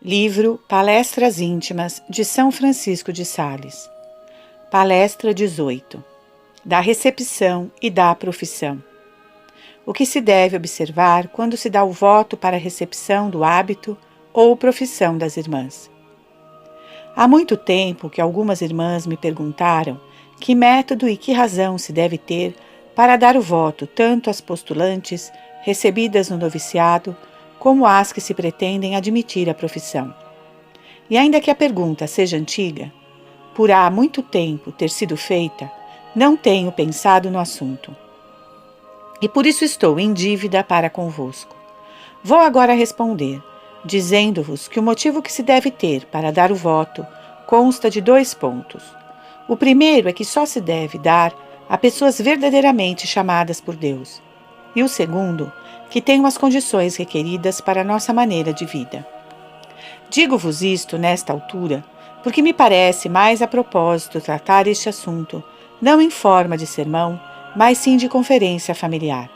Livro Palestras Íntimas de São Francisco de Sales. Palestra 18. Da recepção e da profissão. O que se deve observar quando se dá o voto para a recepção do hábito ou profissão das irmãs. Há muito tempo que algumas irmãs me perguntaram que método e que razão se deve ter para dar o voto tanto às postulantes recebidas no noviciado como às que se pretendem admitir a profissão. E ainda que a pergunta seja antiga, por há muito tempo ter sido feita, não tenho pensado no assunto. E por isso estou em dívida para convosco. Vou agora responder, dizendo-vos que o motivo que se deve ter para dar o voto consta de 2 pontos. O primeiro é que só se deve dar a pessoas verdadeiramente chamadas por Deus. E o segundo, que tenham as condições requeridas para a nossa maneira de vida. Digo-vos isto nesta altura, porque me parece mais a propósito tratar este assunto, não em forma de sermão, mas sim de conferência familiar.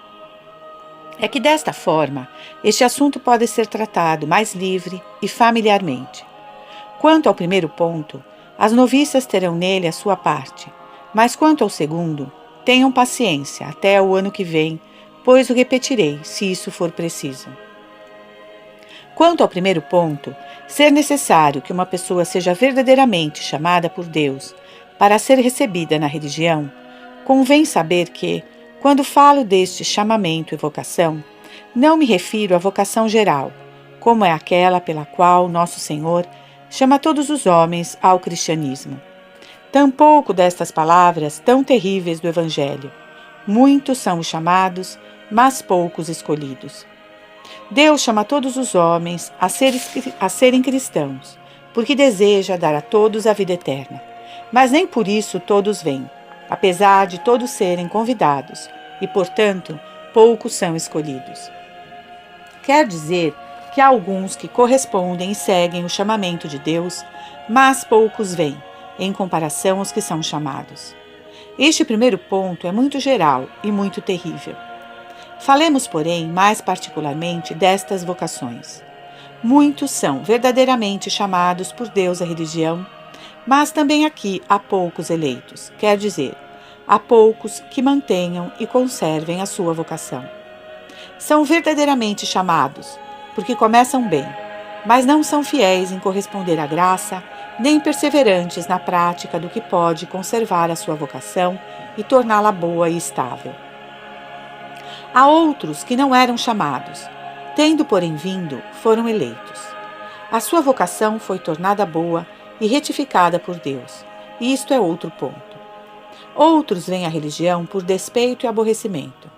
É que desta forma, este assunto pode ser tratado mais livre e familiarmente. Quanto ao primeiro ponto, as noviças terão nele a sua parte, mas quanto ao segundo, tenham paciência até o ano que vem, pois o repetirei, se isso for preciso. Quanto ao primeiro ponto, ser necessário que uma pessoa seja verdadeiramente chamada por Deus para ser recebida na religião, convém saber que, quando falo deste chamamento e vocação, não me refiro à vocação geral, como é aquela pela qual Nosso Senhor chama todos os homens ao cristianismo. Tampouco destas palavras tão terríveis do Evangelho. Muitos são os chamados, mas poucos escolhidos. Deus chama todos os homens a serem cristãos, porque deseja dar a todos a vida eterna. Mas nem por isso todos vêm, apesar de todos serem convidados, e, portanto, poucos são escolhidos. Quer dizer que há alguns que correspondem e seguem o chamamento de Deus, mas poucos vêm, em comparação aos que são chamados. Este primeiro ponto é muito geral e muito terrível. Falemos, porém, mais particularmente destas vocações. Muitos são verdadeiramente chamados por Deus à religião, mas também aqui há poucos eleitos, quer dizer, há poucos que mantenham e conservem a sua vocação. São verdadeiramente chamados, porque começam bem, mas não são fiéis em corresponder à graça, nem perseverantes na prática do que pode conservar a sua vocação e torná-la boa e estável. Há outros que não eram chamados, tendo, porém, vindo, foram eleitos. A sua vocação foi tornada boa e retificada por Deus, e isto é outro ponto. Outros vêm à religião por despeito e aborrecimento.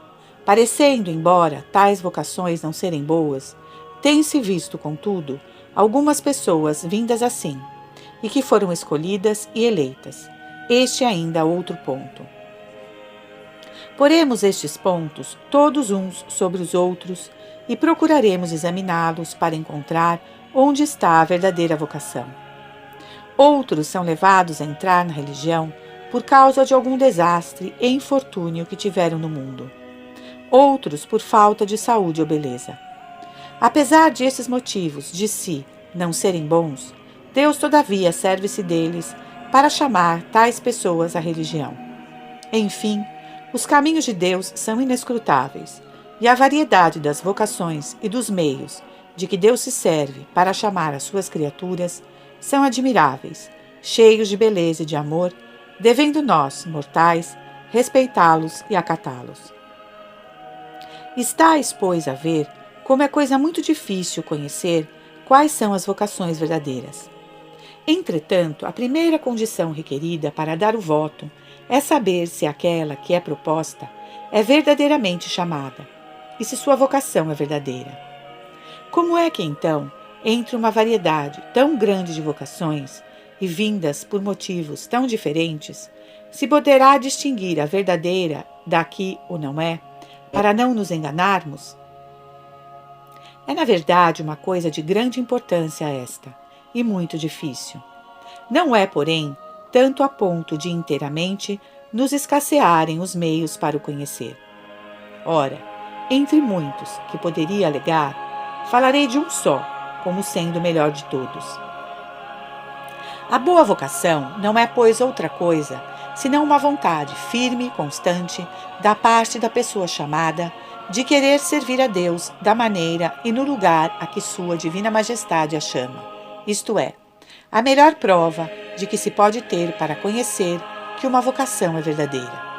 Parecendo, embora tais vocações não serem boas, tem-se visto, contudo, algumas pessoas vindas assim, e que foram escolhidas e eleitas. Este é ainda outro ponto. Poremos estes pontos, todos uns sobre os outros, e procuraremos examiná-los para encontrar onde está a verdadeira vocação. Outros são levados a entrar na religião por causa de algum desastre e infortúnio que tiveram no mundo. Outros por falta de saúde ou beleza. Apesar de esses motivos de si não serem bons, Deus todavia serve-se deles para chamar tais pessoas à religião. Enfim, os caminhos de Deus são inescrutáveis, e a variedade das vocações e dos meios de que Deus se serve para chamar as suas criaturas são admiráveis, cheios de beleza e de amor, devendo nós, mortais, respeitá-los e acatá-los. Estais, pois, a ver como é coisa muito difícil conhecer quais são as vocações verdadeiras. Entretanto, a primeira condição requerida para dar o voto é saber se aquela que é proposta é verdadeiramente chamada e se sua vocação é verdadeira. Como é que, então, entre uma variedade tão grande de vocações e vindas por motivos tão diferentes, se poderá distinguir a verdadeira da que o não é, para não nos enganarmos? É, na verdade, uma coisa de grande importância esta, e muito difícil. Não é, porém, tanto a ponto de inteiramente nos escassearem os meios para o conhecer. Ora, entre muitos que poderia alegar, falarei de um só, como sendo o melhor de todos. A boa vocação não é, pois, outra coisa senão uma vontade firme e constante da parte da pessoa chamada de querer servir a Deus da maneira e no lugar a que sua divina majestade a chama. Isto é, a melhor prova de que se pode ter para conhecer que uma vocação é verdadeira.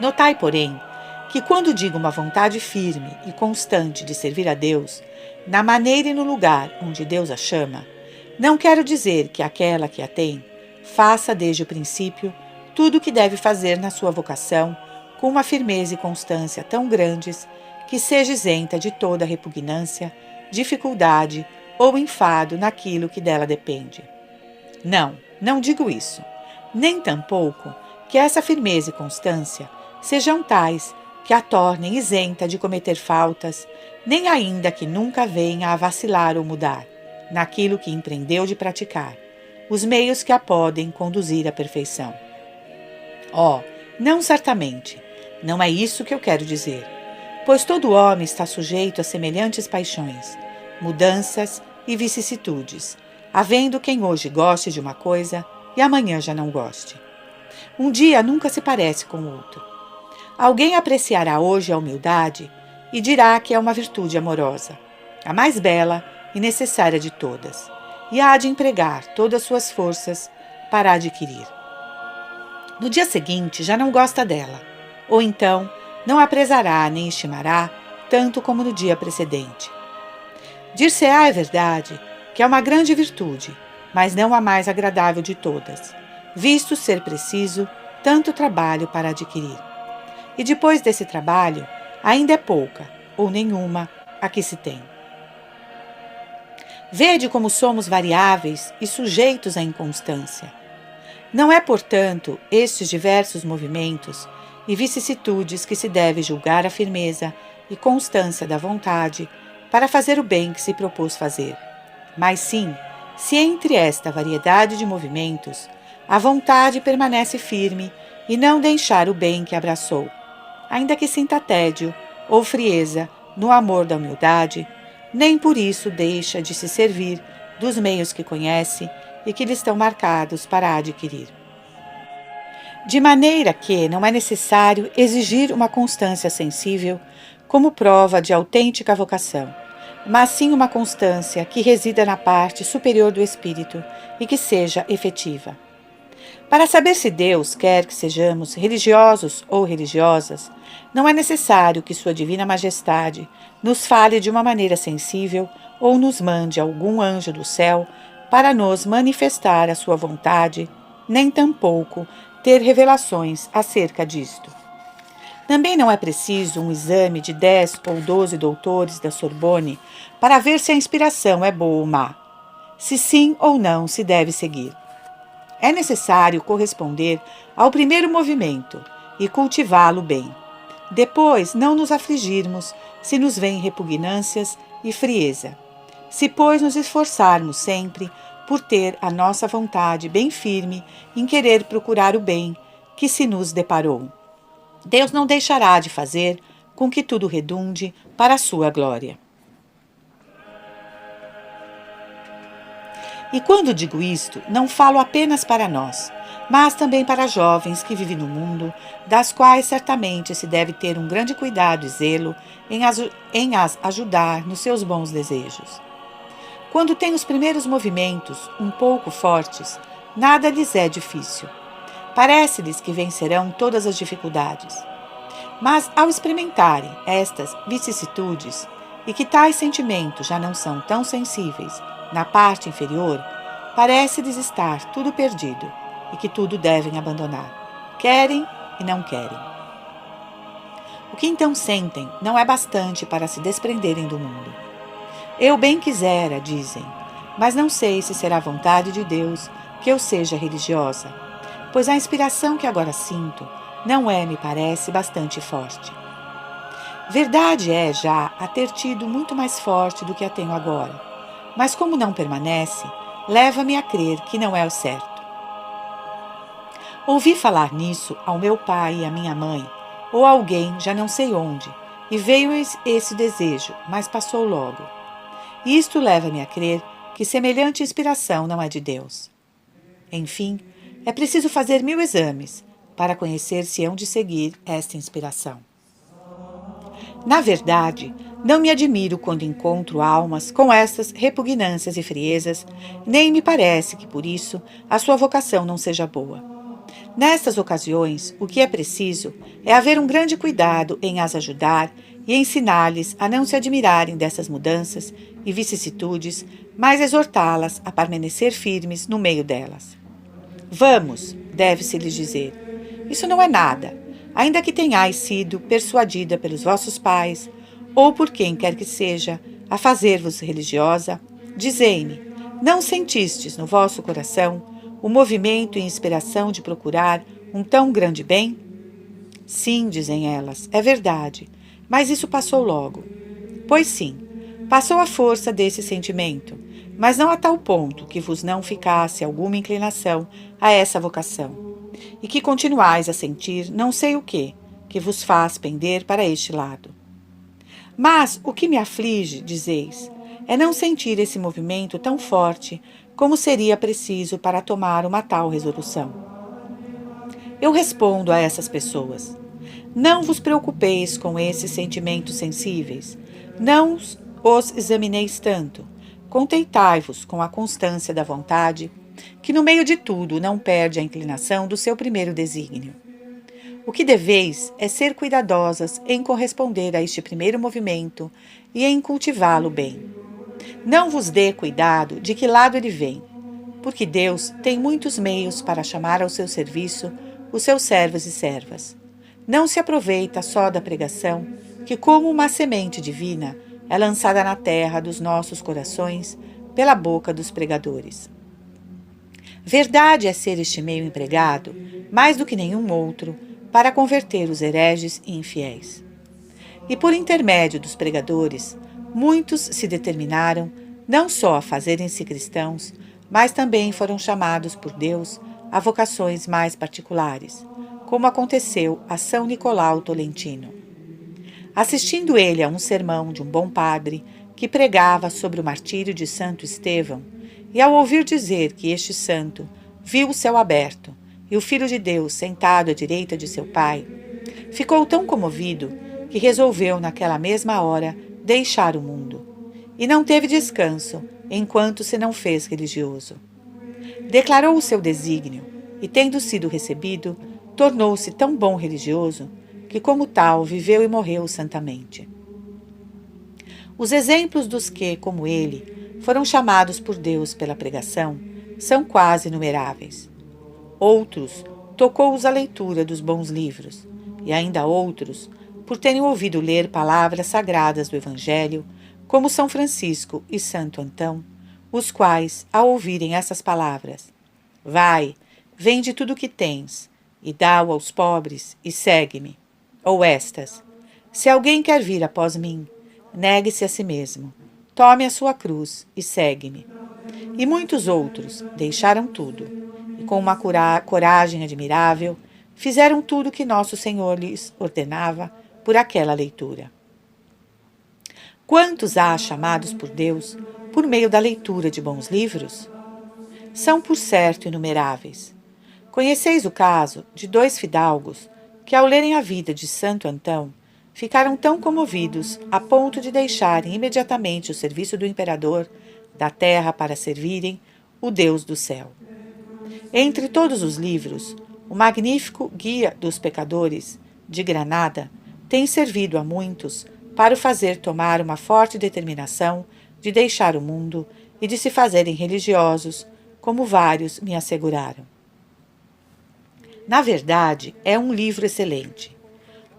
Notai, porém, que quando digo uma vontade firme e constante de servir a Deus, na maneira e no lugar onde Deus a chama, não quero dizer que aquela que a tem faça desde o princípio tudo o que deve fazer na sua vocação com uma firmeza e constância tão grandes que seja isenta de toda repugnância, dificuldade ou enfado naquilo que dela depende. Não, não digo isso. Nem tampouco que essa firmeza e constância sejam tais que a tornem isenta de cometer faltas, nem ainda que nunca venha a vacilar ou mudar, naquilo que empreendeu de praticar, os meios que a podem conduzir à perfeição. Não certamente, não é isso que eu quero dizer, pois todo homem está sujeito a semelhantes paixões, mudanças e vicissitudes, havendo quem hoje goste de uma coisa e amanhã já não goste. Um dia nunca se parece com o outro. Alguém apreciará hoje a humildade e dirá que é uma virtude amorosa, a mais bela e necessária de todas, e há de empregar todas suas forças para adquirir. No dia seguinte já não gosta dela, ou então não a prezará nem estimará tanto como no dia precedente. Dir-se-á, é verdade, que é uma grande virtude, mas não a mais agradável de todas, visto ser preciso tanto trabalho para adquirir. E depois desse trabalho, ainda é pouca, ou nenhuma, a que se tem. Vede como somos variáveis e sujeitos à inconstância. Não é, portanto, estes diversos movimentos e vicissitudes que se deve julgar a firmeza e constância da vontade para fazer o bem que se propôs fazer, mas sim, se entre esta variedade de movimentos a vontade permanece firme e não deixar o bem que abraçou, ainda que sinta tédio ou frieza no amor da humildade, nem por isso deixa de se servir dos meios que conhece e que lhe estão marcados para adquirir. De maneira que não é necessário exigir uma constância sensível como prova de autêntica vocação, mas sim uma constância que resida na parte superior do espírito e que seja efetiva. Para saber se Deus quer que sejamos religiosos ou religiosas, não é necessário que Sua Divina Majestade nos fale de uma maneira sensível ou nos mande algum anjo do céu para nos manifestar a sua vontade, nem tampouco ter revelações acerca disto. Também não é preciso um exame de 10 ou 12 doutores da Sorbonne para ver se a inspiração é boa ou má, se sim ou não se deve seguir. É necessário corresponder ao primeiro movimento e cultivá-lo bem. Depois, não nos afligirmos se nos vêm repugnâncias e frieza. Se, pois, nos esforçarmos sempre por ter a nossa vontade bem firme em querer procurar o bem que se nos deparou, Deus não deixará de fazer com que tudo redunde para a sua glória. E quando digo isto, não falo apenas para nós, mas também para jovens que vivem no mundo, das quais certamente se deve ter um grande cuidado e zelo em as ajudar nos seus bons desejos. Quando têm os primeiros movimentos um pouco fortes, nada lhes é difícil. Parece-lhes que vencerão todas as dificuldades. Mas ao experimentarem estas vicissitudes, e que tais sentimentos já não são tão sensíveis na parte inferior, parece-lhes estar tudo perdido e que tudo devem abandonar. Querem e não querem. O que então sentem não é bastante para se desprenderem do mundo. Eu bem quisera, dizem, mas não sei se será vontade de Deus que eu seja religiosa, pois a inspiração que agora sinto não é, me parece, bastante forte. Verdade é já a ter tido muito mais forte do que a tenho agora, mas como não permanece, leva-me a crer que não é o certo. Ouvi falar nisso ao meu pai e à minha mãe, ou a alguém já não sei onde, e veio esse desejo, mas passou logo. e isto leva-me a crer que semelhante inspiração não é de Deus. Enfim, é preciso fazer 1000 exames para conhecer se hão de seguir esta inspiração. Na verdade, não me admiro quando encontro almas com estas repugnâncias e friezas, nem me parece que por isso a sua vocação não seja boa. Nestas ocasiões, o que é preciso é haver um grande cuidado em as ajudar e ensinar-lhes a não se admirarem dessas mudanças e vicissitudes, mas exortá-las a permanecer firmes no meio delas. Vamos, deve-se-lhes dizer, isso não é nada, ainda que tenhais sido persuadida pelos vossos pais, ou por quem quer que seja, a fazer-vos religiosa, dizei-me, não sentistes no vosso coração o movimento e inspiração de procurar um tão grande bem? Sim, dizem elas, é verdade, mas isso passou logo. Pois sim, passou a força desse sentimento, mas não a tal ponto que vos não ficasse alguma inclinação a essa vocação, e que continuais a sentir não sei o que vos faz pender para este lado. Mas o que me aflige, dizeis, é não sentir esse movimento tão forte como seria preciso para tomar uma tal resolução. Eu respondo a essas pessoas: não vos preocupeis com esses sentimentos sensíveis, não os examineis tanto, contentai-vos com a constância da vontade, que no meio de tudo não perde a inclinação do seu primeiro desígnio. O que deveis é ser cuidadosas em corresponder a este primeiro movimento e em cultivá-lo bem. Não vos dê cuidado de que lado ele vem, porque Deus tem muitos meios para chamar ao seu serviço os seus servos e servas. Não se aproveita só da pregação, que como uma semente divina é lançada na terra dos nossos corações pela boca dos pregadores. Verdade é ser este meio empregado, mais do que nenhum outro, para converter os hereges e infiéis. E por intermédio dos pregadores, muitos se determinaram não só a fazerem-se cristãos, mas também foram chamados por Deus a vocações mais particulares, como aconteceu a São Nicolau Tolentino. Assistindo ele a um sermão de um bom padre que pregava sobre o martírio de Santo Estevão, e ao ouvir dizer que este santo viu o céu aberto e o Filho de Deus sentado à direita de seu Pai, ficou tão comovido que resolveu naquela mesma hora deixar o mundo, e não teve descanso enquanto se não fez religioso. Declarou o seu desígnio e, tendo sido recebido, tornou-se tão bom religioso que, como tal, viveu e morreu santamente. Os exemplos dos que, como ele, foram chamados por Deus pela pregação são quase inumeráveis. Outros tocou-os a leitura dos bons livros, e ainda outros, por terem ouvido ler palavras sagradas do Evangelho, como São Francisco e Santo Antão, os quais, ao ouvirem essas palavras, vai, vende tudo o que tens, e dá-o aos pobres, e segue-me, ou estas, se alguém quer vir após mim, negue-se a si mesmo, tome a sua cruz e segue-me. E muitos outros deixaram tudo, e com uma coragem admirável, fizeram tudo o que nosso Senhor lhes ordenava por aquela leitura. Quantos há chamados por Deus por meio da leitura de bons livros? São, por certo, inumeráveis. Conheceis o caso de 2 fidalgos que, ao lerem a vida de Santo Antão, ficaram tão comovidos a ponto de deixarem imediatamente o serviço do imperador da terra para servirem o Deus do céu. Entre todos os livros, o magnífico Guia dos Pecadores, de Granada, tem servido a muitos para o fazer tomar uma forte determinação de deixar o mundo e de se fazerem religiosos, como vários me asseguraram. Na verdade, é um livro excelente.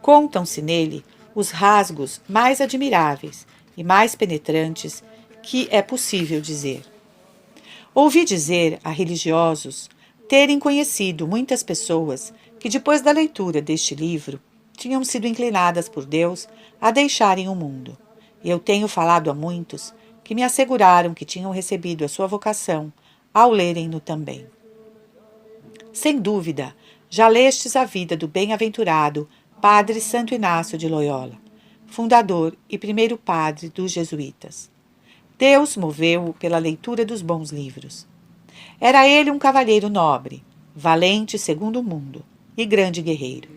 Contam-se nele os rasgos mais admiráveis e mais penetrantes que é possível dizer. Ouvi dizer a religiosos terem conhecido muitas pessoas que, depois da leitura deste livro, tinham sido inclinadas por Deus a deixarem o mundo, e eu tenho falado a muitos que me asseguraram que tinham recebido a sua vocação ao lerem-no também. Sem dúvida, já lestes a vida do bem-aventurado Padre Santo Inácio de Loyola, fundador e primeiro padre dos jesuítas. Deus moveu-o pela leitura dos bons livros. Era ele um cavalheiro nobre, valente segundo o mundo e grande guerreiro.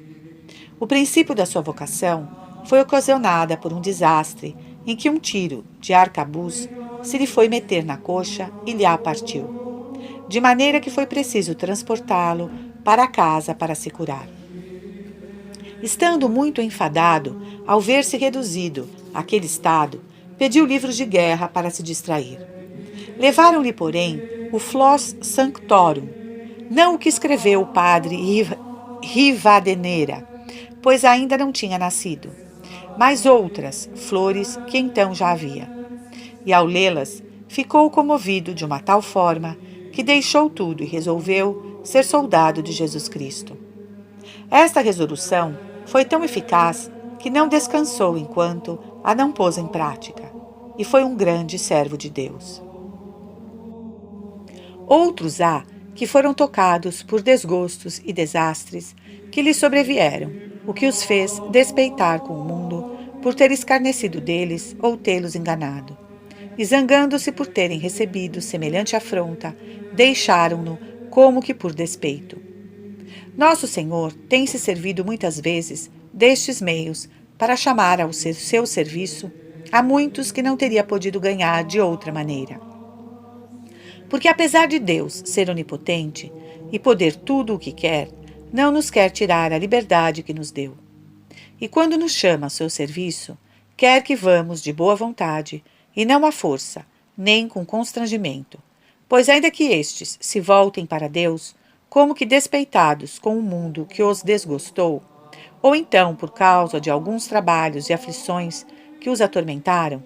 O princípio da sua vocação foi ocasionada por um desastre em que um tiro de arcabuz se lhe foi meter na coxa e lhe a partiu, de maneira que foi preciso transportá-lo para casa para se curar. Estando muito enfadado ao ver-se reduzido àquele estado, pediu livros de guerra para se distrair. Levaram-lhe, porém, o Flos Sanctorum, não o que escreveu o padre Rivadeneira, pois ainda não tinha nascido, mas outras flores que então já havia. E ao lê-las, ficou comovido de uma tal forma que deixou tudo e resolveu ser soldado de Jesus Cristo. Esta resolução foi tão eficaz que não descansou enquanto a não pôs em prática, e foi um grande servo de Deus. Outros há que foram tocados por desgostos e desastres que lhes sobrevieram, o que os fez despeitar com o mundo por ter escarnecido deles ou tê-los enganado. E zangando-se por terem recebido semelhante afronta, deixaram-no como que por despeito. Nosso Senhor tem se servido muitas vezes destes meios para chamar ao seu serviço a muitos que não teria podido ganhar de outra maneira. Porque apesar de Deus ser onipotente e poder tudo o que quer, não nos quer tirar a liberdade que nos deu. E quando nos chama a seu serviço, quer que vamos de boa vontade, e não à força, nem com constrangimento, pois ainda que estes se voltem para Deus, como que despeitados com o mundo que os desgostou, ou então por causa de alguns trabalhos e aflições que os atormentaram,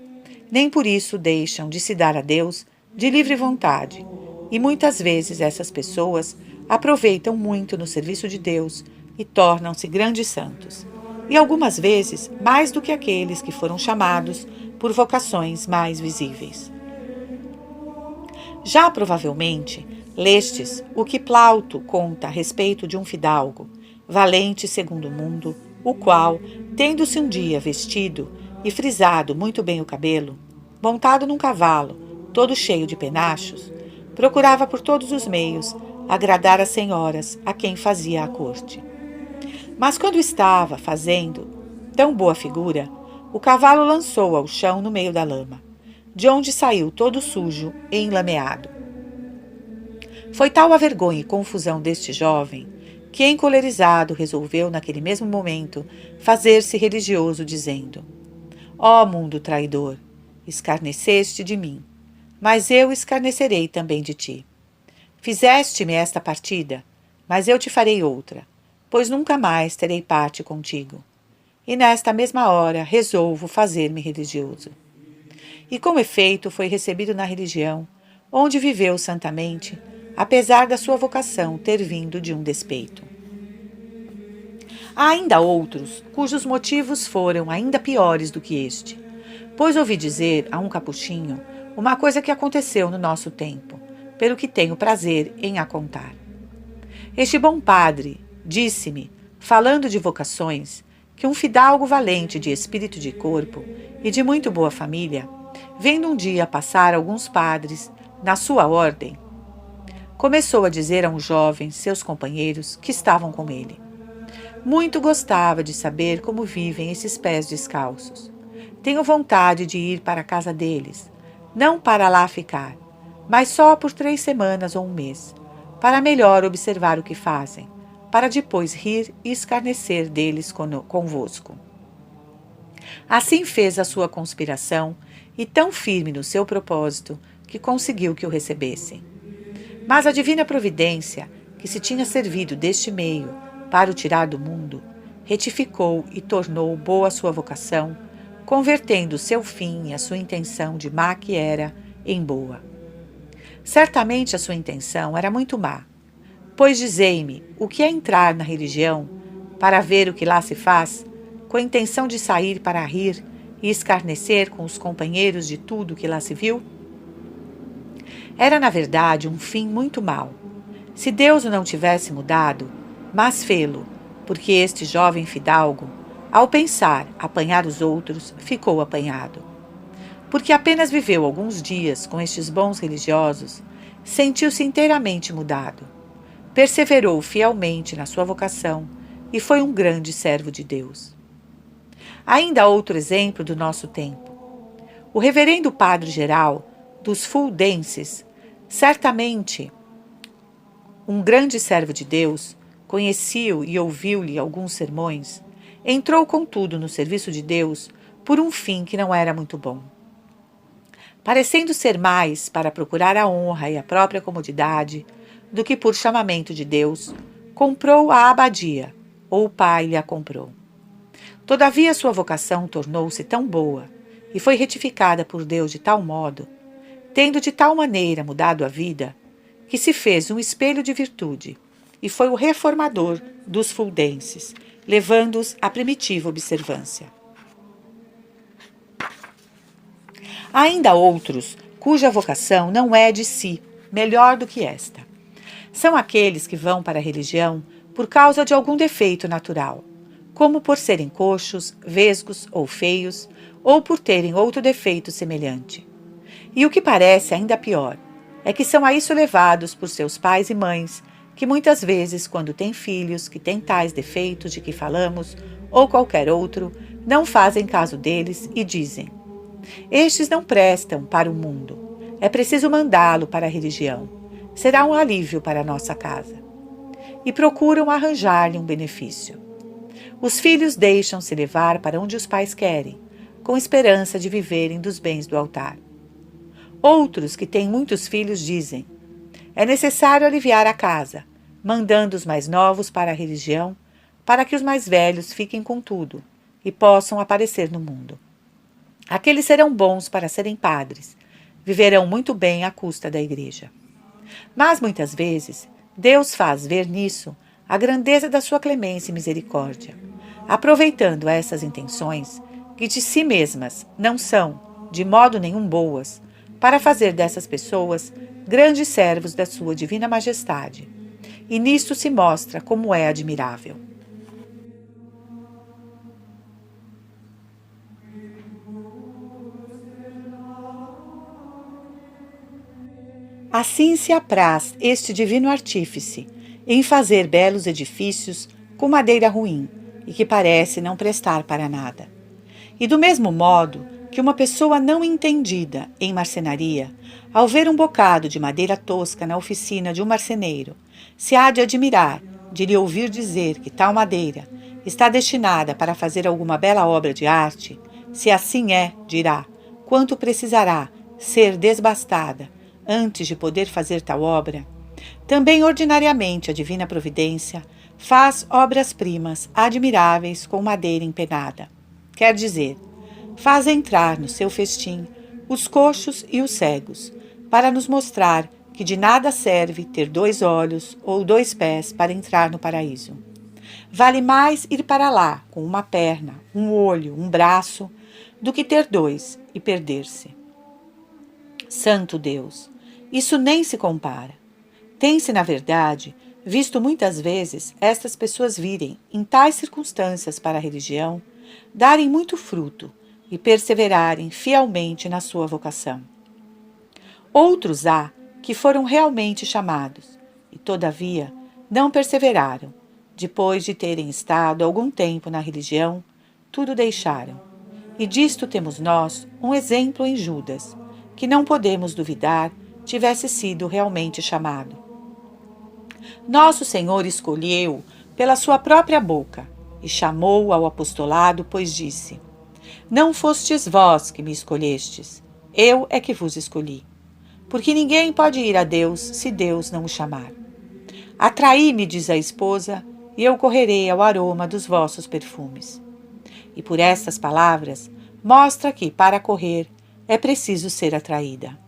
nem por isso deixam de se dar a Deus de livre vontade, e muitas vezes essas pessoas aproveitam muito no serviço de Deus e tornam-se grandes santos, e algumas vezes mais do que aqueles que foram chamados por vocações mais visíveis. Já provavelmente lestes o que Plauto conta a respeito de um fidalgo, valente segundo o mundo, o qual, tendo-se um dia vestido e frisado muito bem o cabelo, montado num cavalo, todo cheio de penachos, procurava por todos os meios agradar as senhoras a quem fazia a corte. Mas quando estava fazendo tão boa figura, o cavalo lançou ao chão no meio da lama, de onde saiu todo sujo e enlameado. Foi tal a vergonha e confusão deste jovem, que encolerizado resolveu naquele mesmo momento fazer-se religioso, dizendo: Ó mundo traidor, escarneceste de mim, mas eu escarnecerei também de ti. Fizeste-me esta partida, mas eu te farei outra, pois nunca mais terei parte contigo. E nesta mesma hora resolvo fazer-me religioso. E com efeito foi recebido na religião, onde viveu santamente, apesar da sua vocação ter vindo de um despeito. Há ainda outros, cujos motivos foram ainda piores do que este, pois ouvi dizer a um capuchinho uma coisa que aconteceu no nosso tempo, pelo que tenho prazer em a contar. Este bom padre disse-me, falando de vocações, que um fidalgo valente de espírito e de corpo e de muito boa família, vendo um dia passar alguns padres na sua ordem, começou a dizer a um jovem, seus companheiros, que estavam com ele: muito gostava de saber como vivem esses pés descalços. Tenho vontade de ir para a casa deles, não para lá ficar, mas só por 3 semanas ou um mês, para melhor observar o que fazem, para depois rir e escarnecer deles convosco. Assim fez a sua conspiração, e tão firme no seu propósito, que conseguiu que o recebessem. Mas a divina providência, que se tinha servido deste meio para o tirar do mundo, retificou e tornou boa a sua vocação, convertendo seu fim e a sua intenção de má que era em boa. Certamente a sua intenção era muito má, pois dizei-me o que é entrar na religião para ver o que lá se faz, com a intenção de sair para rir e escarnecer com os companheiros de tudo que lá se viu? Era, na verdade, um fim muito mau. Se Deus o não tivesse mudado, mas fê-lo, porque este jovem fidalgo, ao pensar apanhar os outros, ficou apanhado. porque apenas viveu alguns dias com estes bons religiosos, sentiu-se inteiramente mudado. Perseverou fielmente na sua vocação e foi um grande servo de Deus. Ainda outro exemplo do nosso tempo. O reverendo padre-geral dos fuldenses, certamente um grande servo de Deus, conheci-o e ouviu-lhe alguns sermões, entrou contudo no serviço de Deus por um fim que não era muito bom. Parecendo ser mais para procurar a honra e a própria comodidade do que por chamamento de Deus, comprou a abadia, ou o pai lhe a comprou. Todavia sua vocação tornou-se tão boa e foi retificada por Deus de tal modo, tendo de tal maneira mudado a vida, que se fez um espelho de virtude e foi o reformador dos fuldenses, levando-os à primitiva observância. Há ainda outros cuja vocação não é de si melhor do que esta. São aqueles que vão para a religião por causa de algum defeito natural, como por serem coxos, vesgos ou feios, ou por terem outro defeito semelhante. E o que parece ainda pior é que são a isso levados por seus pais e mães, que muitas vezes, quando têm filhos que têm tais defeitos de que falamos, ou qualquer outro, não fazem caso deles e dizem: estes não prestam para o mundo, é preciso mandá-lo para a religião, será um alívio para a nossa casa. E procuram arranjar-lhe um benefício. Os filhos deixam-se levar para onde os pais querem, com esperança de viverem dos bens do altar. Outros que têm muitos filhos dizem: é necessário aliviar a casa, mandando os mais novos para a religião, para que os mais velhos fiquem com tudo e possam aparecer no mundo. Aqueles serão bons para serem padres, viverão muito bem à custa da igreja. Mas muitas vezes Deus faz ver nisso a grandeza da sua clemência e misericórdia, aproveitando essas intenções, que de si mesmas não são, de modo nenhum, boas, para fazer dessas pessoas grandes servos da sua divina majestade. E nisto se mostra como é admirável. Assim se apraz este divino artífice em fazer belos edifícios com madeira ruim e que parece não prestar para nada. E do mesmo modo que uma pessoa não entendida em marcenaria, ao ver um bocado de madeira tosca na oficina de um marceneiro, se há de admirar de lhe ouvir dizer que tal madeira está destinada para fazer alguma bela obra de arte, se assim é, dirá, quanto precisará ser desbastada antes de poder fazer tal obra. Também ordinariamente a divina providência faz obras-primas admiráveis com madeira empenada. Quer dizer, faz entrar no seu festim os coxos e os cegos, para nos mostrar que de nada serve ter 2 olhos ou 2 pés para entrar no paraíso. Vale mais ir para lá com uma perna, um olho, um braço, do que ter 2 e perder-se. Santo Deus, isso nem se compara. Tem-se, na verdade, visto muitas vezes estas pessoas virem, em tais circunstâncias para a religião, darem muito fruto e perseverarem fielmente na sua vocação. Outros há que foram realmente chamados e, todavia, não perseveraram. Depois de terem estado algum tempo na religião, tudo deixaram. E disto temos nós um exemplo em Judas, que não podemos duvidar tivesse sido realmente chamado. Nosso Senhor escolheu pela sua própria boca e chamou ao apostolado, pois disse: não fostes vós que me escolhestes, eu é que vos escolhi. Porque ninguém pode ir a Deus se Deus não o chamar. Atraí-me, diz a esposa, e eu correrei ao aroma dos vossos perfumes. E por estas palavras mostra que, para correr, é preciso ser atraída.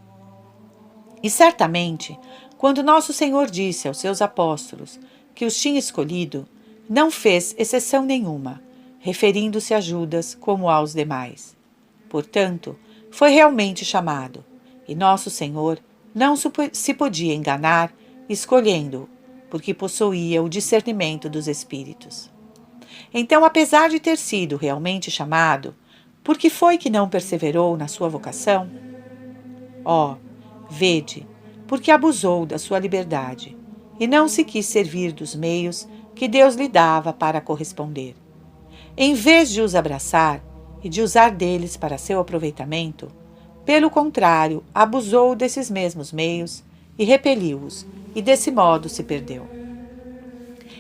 E certamente, quando nosso Senhor disse aos seus apóstolos que os tinha escolhido, não fez exceção nenhuma, referindo-se a Judas como aos demais. Portanto, foi realmente chamado, e nosso Senhor não se podia enganar escolhendo-o, porque possuía o discernimento dos Espíritos. Então, apesar de ter sido realmente chamado, Por que foi que não perseverou na sua vocação? Ó, vede, porque abusou da sua liberdade e não se quis servir dos meios que Deus lhe dava para corresponder. Em vez de os abraçar e de usar deles para seu aproveitamento, pelo contrário, abusou desses mesmos meios e repeliu-os, e desse modo se perdeu.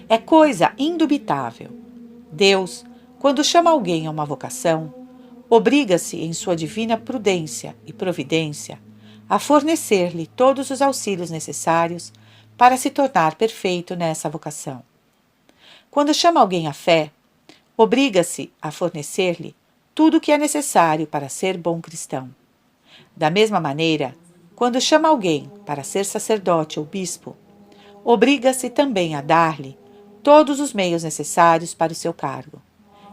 É coisa indubitável. Deus, quando chama alguém a uma vocação, obriga-se, em sua divina prudência e providência, a fornecer-lhe todos os auxílios necessários para se tornar perfeito nessa vocação. Quando chama alguém à fé, obriga-se a fornecer-lhe tudo o que é necessário para ser bom cristão. Da mesma maneira, quando chama alguém para ser sacerdote ou bispo, obriga-se também a dar-lhe todos os meios necessários para o seu cargo.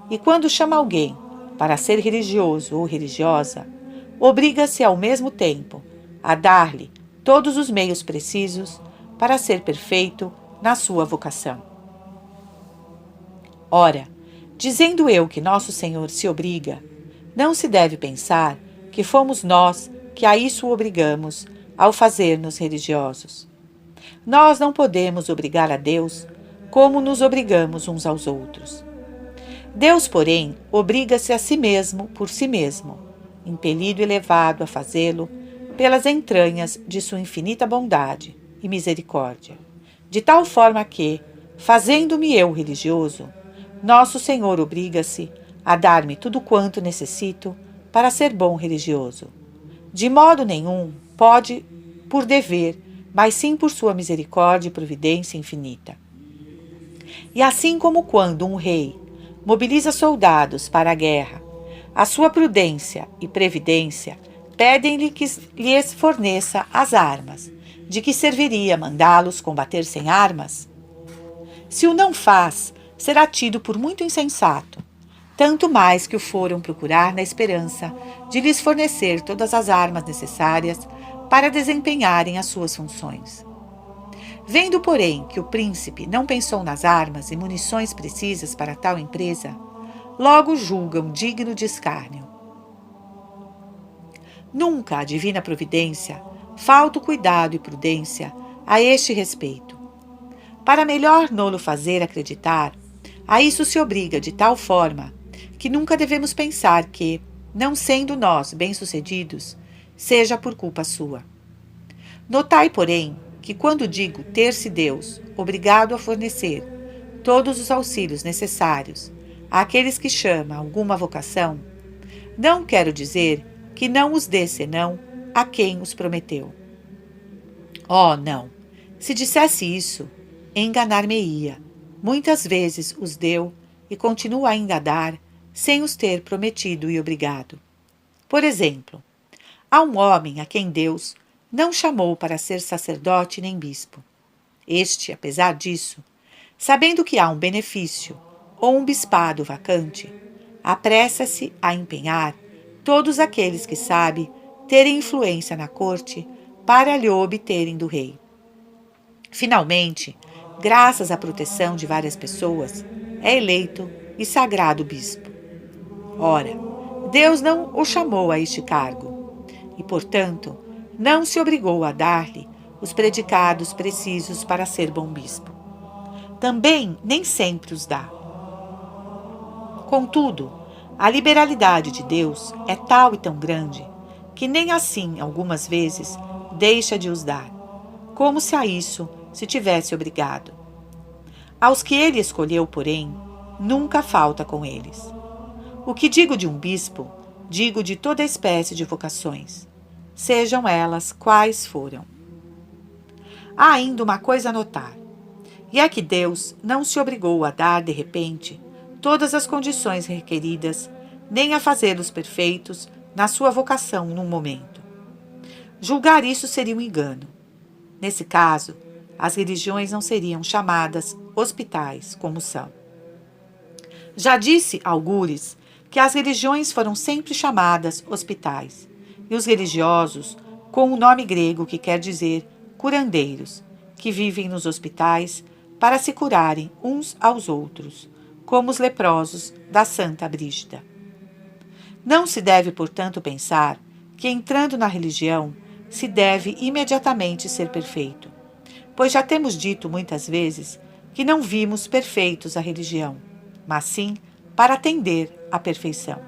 E quando chama alguém para ser religioso ou religiosa, obriga-se ao mesmo tempo a dar-lhe todos os meios precisos para ser perfeito na sua vocação. Ora, dizendo eu que nosso Senhor se obriga, não se deve pensar que fomos nós que a isso o obrigamos ao fazer-nos religiosos. Nós não podemos obrigar a Deus como nos obrigamos uns aos outros. Deus, porém, obriga-se a si mesmo por si mesmo, impelido e levado a fazê-lo pelas entranhas de sua infinita bondade e misericórdia, de tal forma que, fazendo-me eu religioso, nosso Senhor obriga-se a dar-me tudo quanto necessito para ser bom religioso. De modo nenhum pode por dever, mas sim por sua misericórdia e providência infinita. E assim como quando um rei mobiliza soldados para a guerra, a sua prudência e previdência pedem-lhe que lhes forneça as armas. De que serviria mandá-los combater sem armas? Se o não faz, será tido por muito insensato, tanto mais que o foram procurar na esperança de lhes fornecer todas as armas necessárias para desempenharem as suas funções. Vendo, porém, que o príncipe não pensou nas armas e munições precisas para tal empresa, logo julgam digno de escárnio. Nunca a divina providência falta o cuidado e prudência a este respeito. Para melhor nolo fazer acreditar, a isso se obriga de tal forma que nunca devemos pensar que, não sendo nós bem-sucedidos, seja por culpa sua. Notai, porém, que quando digo ter-se Deus obrigado a fornecer todos os auxílios necessários àqueles que chama alguma vocação, não quero dizer que não os dê senão a quem os prometeu. Oh, não! Se dissesse isso, enganar-me-ia. Muitas vezes os deu e continua ainda a dar, sem os ter prometido e obrigado. Por exemplo, há um homem a quem Deus não chamou para ser sacerdote nem bispo. Este, apesar disso, sabendo que há um benefício ou um bispado vacante, apressa-se a empenhar todos aqueles que sabe terem influência na corte para lhe obterem do rei. Finalmente, graças à proteção de várias pessoas, é eleito e sagrado bispo. Ora, Deus não o chamou a este cargo e, portanto, não se obrigou a dar-lhe os predicados precisos para ser bom bispo. Também nem sempre os dá. Contudo, a liberalidade de Deus é tal e tão grande que nem assim, algumas vezes, deixa de os dar, como se a isso se tivesse obrigado. Aos que ele escolheu, porém, nunca falta com eles. O que digo de um bispo, digo de toda espécie de vocações, sejam elas quais foram. Há ainda uma coisa a notar, e é que Deus não se obrigou a dar, de repente, todas as condições requeridas, nem a fazê-los perfeitos na sua vocação num momento. Julgar isso seria um engano. Nesse caso, as religiões não seriam chamadas hospitais, como são. Já disse algures que as religiões foram sempre chamadas hospitais, e os religiosos, com o nome grego que quer dizer curandeiros, que vivem nos hospitais para se curarem uns aos outros, como os leprosos da Santa Brígida. Não se deve, portanto, pensar que entrando na religião se deve imediatamente ser perfeito, pois já temos dito muitas vezes que não vimos perfeitos a religião, mas sim para atender à perfeição.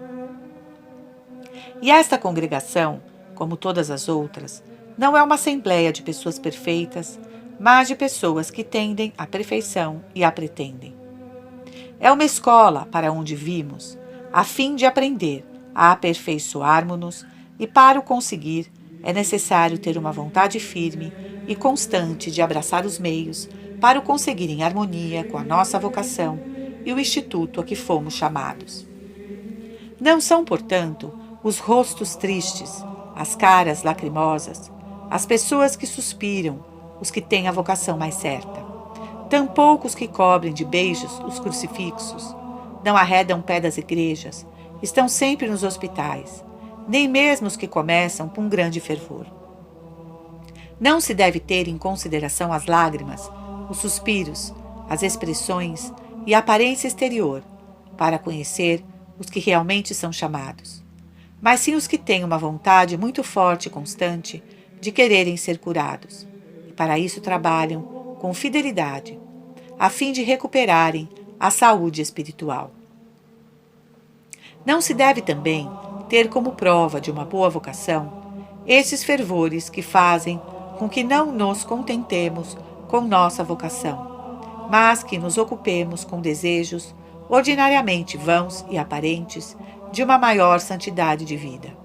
E esta congregação, como todas as outras, não é uma assembleia de pessoas perfeitas, mas de pessoas que tendem à perfeição e a pretendem. É uma escola para onde vimos, a fim de aprender a aperfeiçoarmos-nos, e para o conseguir é necessário ter uma vontade firme e constante de abraçar os meios para o conseguir em harmonia com a nossa vocação e o instituto a que fomos chamados. Não são, portanto, os rostos tristes, as caras lacrimosas, as pessoas que suspiram, os que têm a vocação mais certa. Tampouco os que cobrem de beijos os crucifixos, não arredam o pé das igrejas, estão sempre nos hospitais, nem mesmo os que começam com grande fervor. Não se deve ter em consideração as lágrimas, os suspiros, as expressões e a aparência exterior, para conhecer os que realmente são chamados, mas sim os que têm uma vontade muito forte e constante de quererem ser curados, e para isso trabalham com fidelidade, a fim de recuperarem a saúde espiritual. Não se deve também ter como prova de uma boa vocação esses fervores que fazem com que não nos contentemos com nossa vocação, mas que nos ocupemos com desejos ordinariamente vãos e aparentes de uma maior santidade de vida.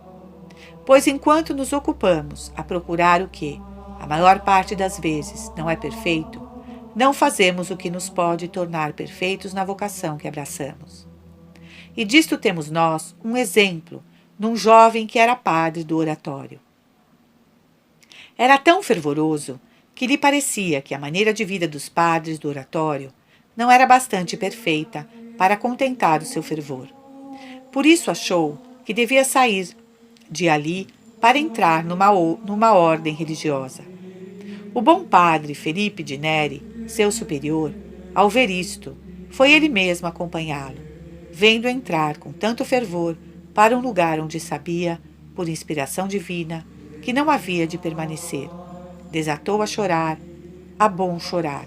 Pois enquanto nos ocupamos a procurar o que, a maior parte das vezes, não é perfeito, não fazemos o que nos pode tornar perfeitos na vocação que abraçamos. E disto temos nós um exemplo num jovem que era padre do oratório. Era tão fervoroso que lhe parecia que a maneira de vida dos padres do oratório não era bastante perfeita para contentar o seu fervor. Por isso achou que devia sair de ali para entrar numa ordem religiosa. O bom padre Felipe de Neri, seu superior, ao ver isto, foi ele mesmo acompanhá-lo, vendo entrar com tanto fervor para um lugar onde sabia, por inspiração divina, que não havia de permanecer. Desatou a chorar, a bom chorar.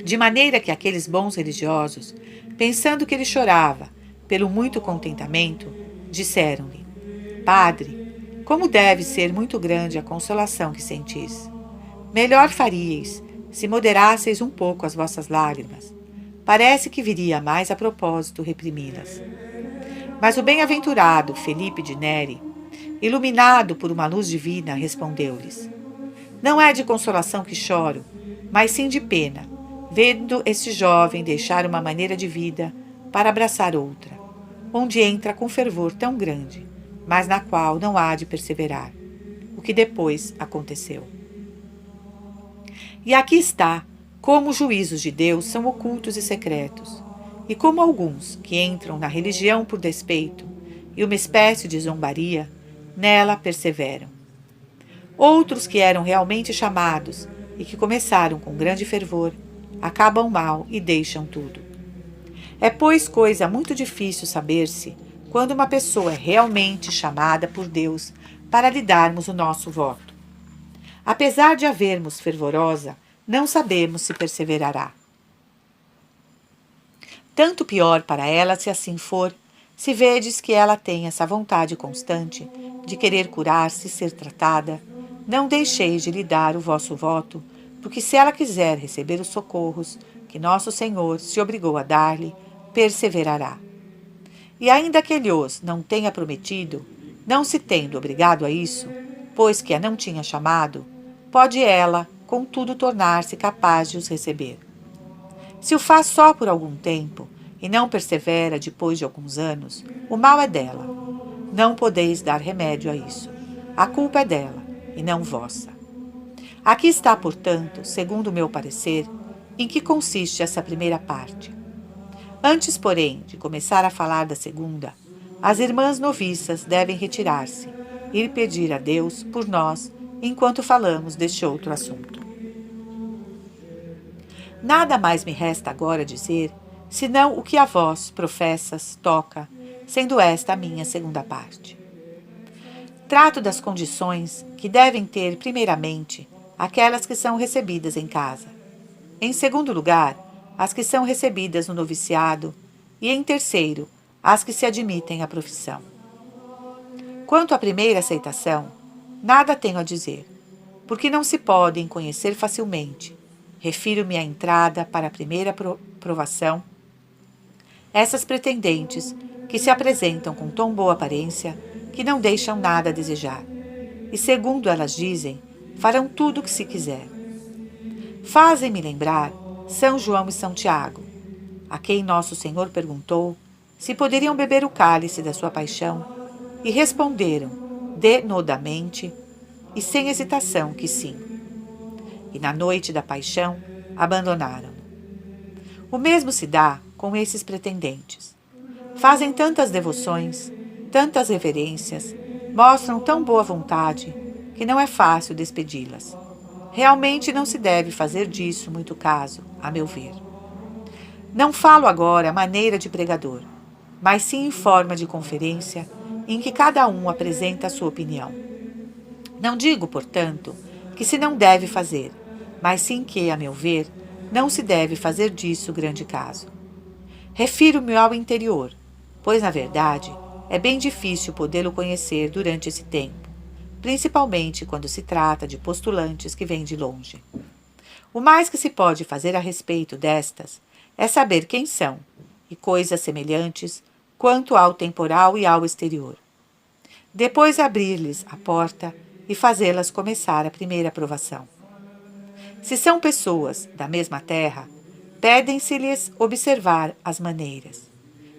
De maneira que aqueles bons religiosos, pensando que ele chorava pelo muito contentamento, disseram-lhe: Padre, como deve ser muito grande a consolação que sentis. Melhor faríeis se moderasseis um pouco as vossas lágrimas. Parece que viria mais a propósito reprimi-las. Mas o bem-aventurado Felipe de Neri, iluminado por uma luz divina, respondeu-lhes: Não é de consolação que choro, mas sim de pena, vendo este jovem deixar uma maneira de vida para abraçar outra, onde entra com fervor tão grande, mas na qual não há de perseverar, o que depois aconteceu. E aqui está como os juízos de Deus são ocultos e secretos, e como alguns que entram na religião por despeito e uma espécie de zombaria, nela perseveram. Outros que eram realmente chamados e que começaram com grande fervor, acabam mal e deixam tudo. É, pois, coisa muito difícil saber-se quando uma pessoa é realmente chamada por Deus para lhe darmos o nosso voto. Apesar de havermos fervorosa, não sabemos se perseverará. Tanto pior para ela se assim for, se vedes que ela tem essa vontade constante de querer curar-se e ser tratada, não deixeis de lhe dar o vosso voto, porque se ela quiser receber os socorros que nosso Senhor se obrigou a dar-lhe, perseverará. E ainda que ele os não tenha prometido, não se tendo obrigado a isso, pois que a não tinha chamado, pode ela, contudo, tornar-se capaz de os receber. Se o faz só por algum tempo, e não persevera depois de alguns anos, o mal é dela. Não podeis dar remédio a isso. A culpa é dela, e não vossa. Aqui está, portanto, segundo o meu parecer, em que consiste essa primeira parte. Antes, porém, de começar a falar da segunda, as irmãs noviças devem retirar-se e pedir a Deus por nós enquanto falamos deste outro assunto. Nada mais me resta agora dizer, senão o que a vós, professas, toca, sendo esta a minha segunda parte. Trato das condições que devem ter, primeiramente, aquelas que são recebidas em casa. Em segundo lugar, as que são recebidas no noviciado. E em terceiro, as que se admitem à profissão. Quanto à primeira aceitação, nada tenho a dizer, porque não se podem conhecer facilmente. Refiro-me à entrada para a primeira provação. Essas pretendentes, que se apresentam com tão boa aparência, que não deixam nada a desejar. E segundo elas dizem, farão tudo o que se quiser. Fazem-me lembrar São João e São Tiago, a quem Nosso Senhor perguntou se poderiam beber o cálice da sua paixão, e responderam, denodamente e sem hesitação, que sim. E na noite da paixão, abandonaram-no. O mesmo se dá com esses pretendentes. Fazem tantas devoções, tantas reverências, mostram tão boa vontade, que não é fácil despedi-las. Realmente não se deve fazer disso muito caso, a meu ver. Não falo agora à maneira de pregador, mas sim em forma de conferência, em que cada um apresenta a sua opinião. Não digo, portanto, que se não deve fazer, mas sim que, a meu ver, não se deve fazer disso grande caso. Refiro-me ao interior, pois, na verdade, é bem difícil podê-lo conhecer durante esse tempo, principalmente quando se trata de postulantes que vêm de longe. O mais que se pode fazer a respeito destas é saber quem são, e coisas semelhantes quanto ao temporal e ao exterior. Depois abrir-lhes a porta e fazê-las começar a primeira provação. Se são pessoas da mesma terra, pedem-se-lhes observar as maneiras,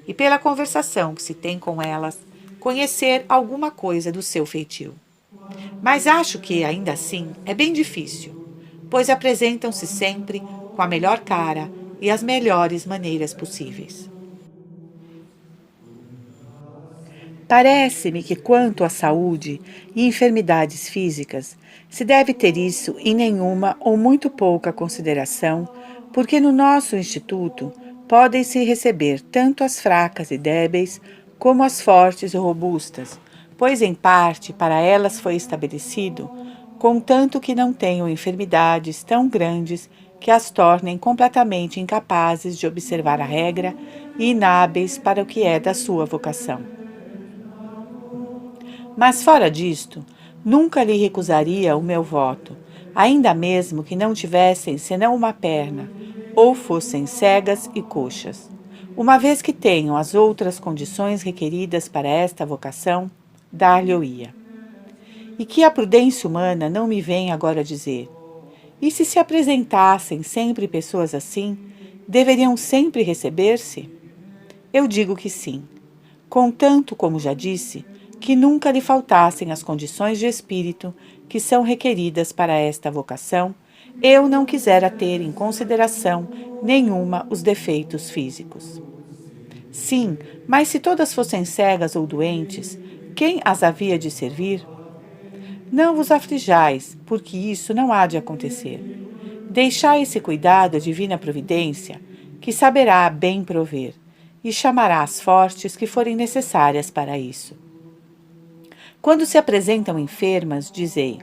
e pela conversação que se tem com elas, conhecer alguma coisa do seu feitio. Mas acho que, ainda assim, é bem difícil, pois apresentam-se sempre com a melhor cara e as melhores maneiras possíveis. Parece-me que, quanto à saúde e enfermidades físicas, se deve ter isso em nenhuma ou muito pouca consideração, porque no nosso instituto podem-se receber tanto as fracas e débeis como as fortes e robustas, pois em parte para elas foi estabelecido, contanto que não tenham enfermidades tão grandes que as tornem completamente incapazes de observar a regra e inábeis para o que é da sua vocação. Mas fora disto, nunca lhe recusaria o meu voto, ainda mesmo que não tivessem senão uma perna, ou fossem cegas e coxas. Uma vez que tenham as outras condições requeridas para esta vocação, dar-lhe-o-ia. E que a prudência humana não me venha agora dizer: e se apresentassem sempre pessoas assim, deveriam sempre receber-se? Eu digo que sim, contanto, como já disse, que nunca lhe faltassem as condições de espírito que são requeridas para esta vocação, eu não quisera ter em consideração nenhuma os defeitos físicos. Sim, mas se todas fossem cegas ou doentes, quem as havia de servir? Não vos aflijais, porque isso não há de acontecer. Deixai esse cuidado à divina providência, que saberá bem prover, e chamará as fortes que forem necessárias para isso. Quando se apresentam enfermas, dizei: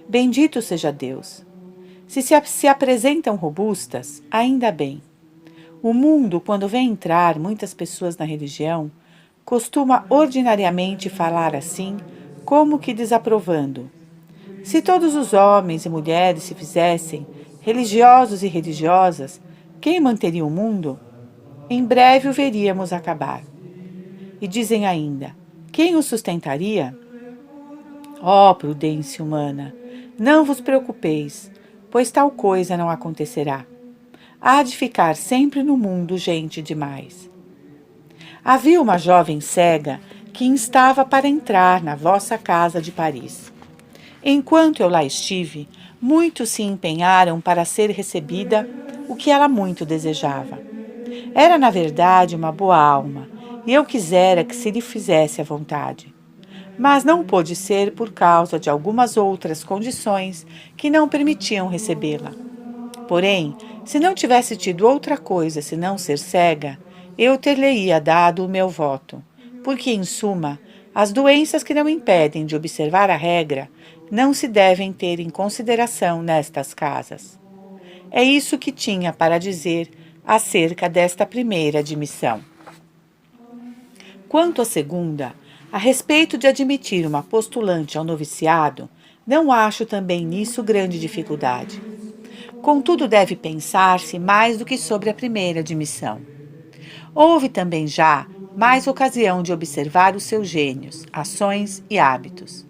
bendito seja Deus. Se apresentam robustas, ainda bem. O mundo, quando vê entrar muitas pessoas na religião, costuma ordinariamente falar assim, como que desaprovando. Se todos os homens e mulheres se fizessem religiosos e religiosas, quem manteria o mundo? Em breve o veríamos acabar. E dizem ainda: quem o sustentaria? Ó prudência humana, não vos preocupeis, pois tal coisa não acontecerá. Há de ficar sempre no mundo gente demais. Havia uma jovem cega que instava para entrar na vossa casa de Paris. Enquanto eu lá estive, muitos se empenharam para ser recebida, o que ela muito desejava. Era, na verdade, uma boa alma, e eu quisera que se lhe fizesse à vontade. Mas não pôde ser por causa de algumas outras condições que não permitiam recebê-la. Porém, se não tivesse tido outra coisa senão ser cega, eu ter-lhe-ia dado o meu voto, porque, em suma, as doenças que não impedem de observar a regra não se devem ter em consideração nestas casas. É isso que tinha para dizer acerca desta primeira admissão. Quanto à segunda, a respeito de admitir uma postulante ao noviciado, não acho também nisso grande dificuldade. Contudo, deve pensar-se mais do que sobre a primeira admissão. Houve também já mais ocasião de observar os seus gênios, ações e hábitos.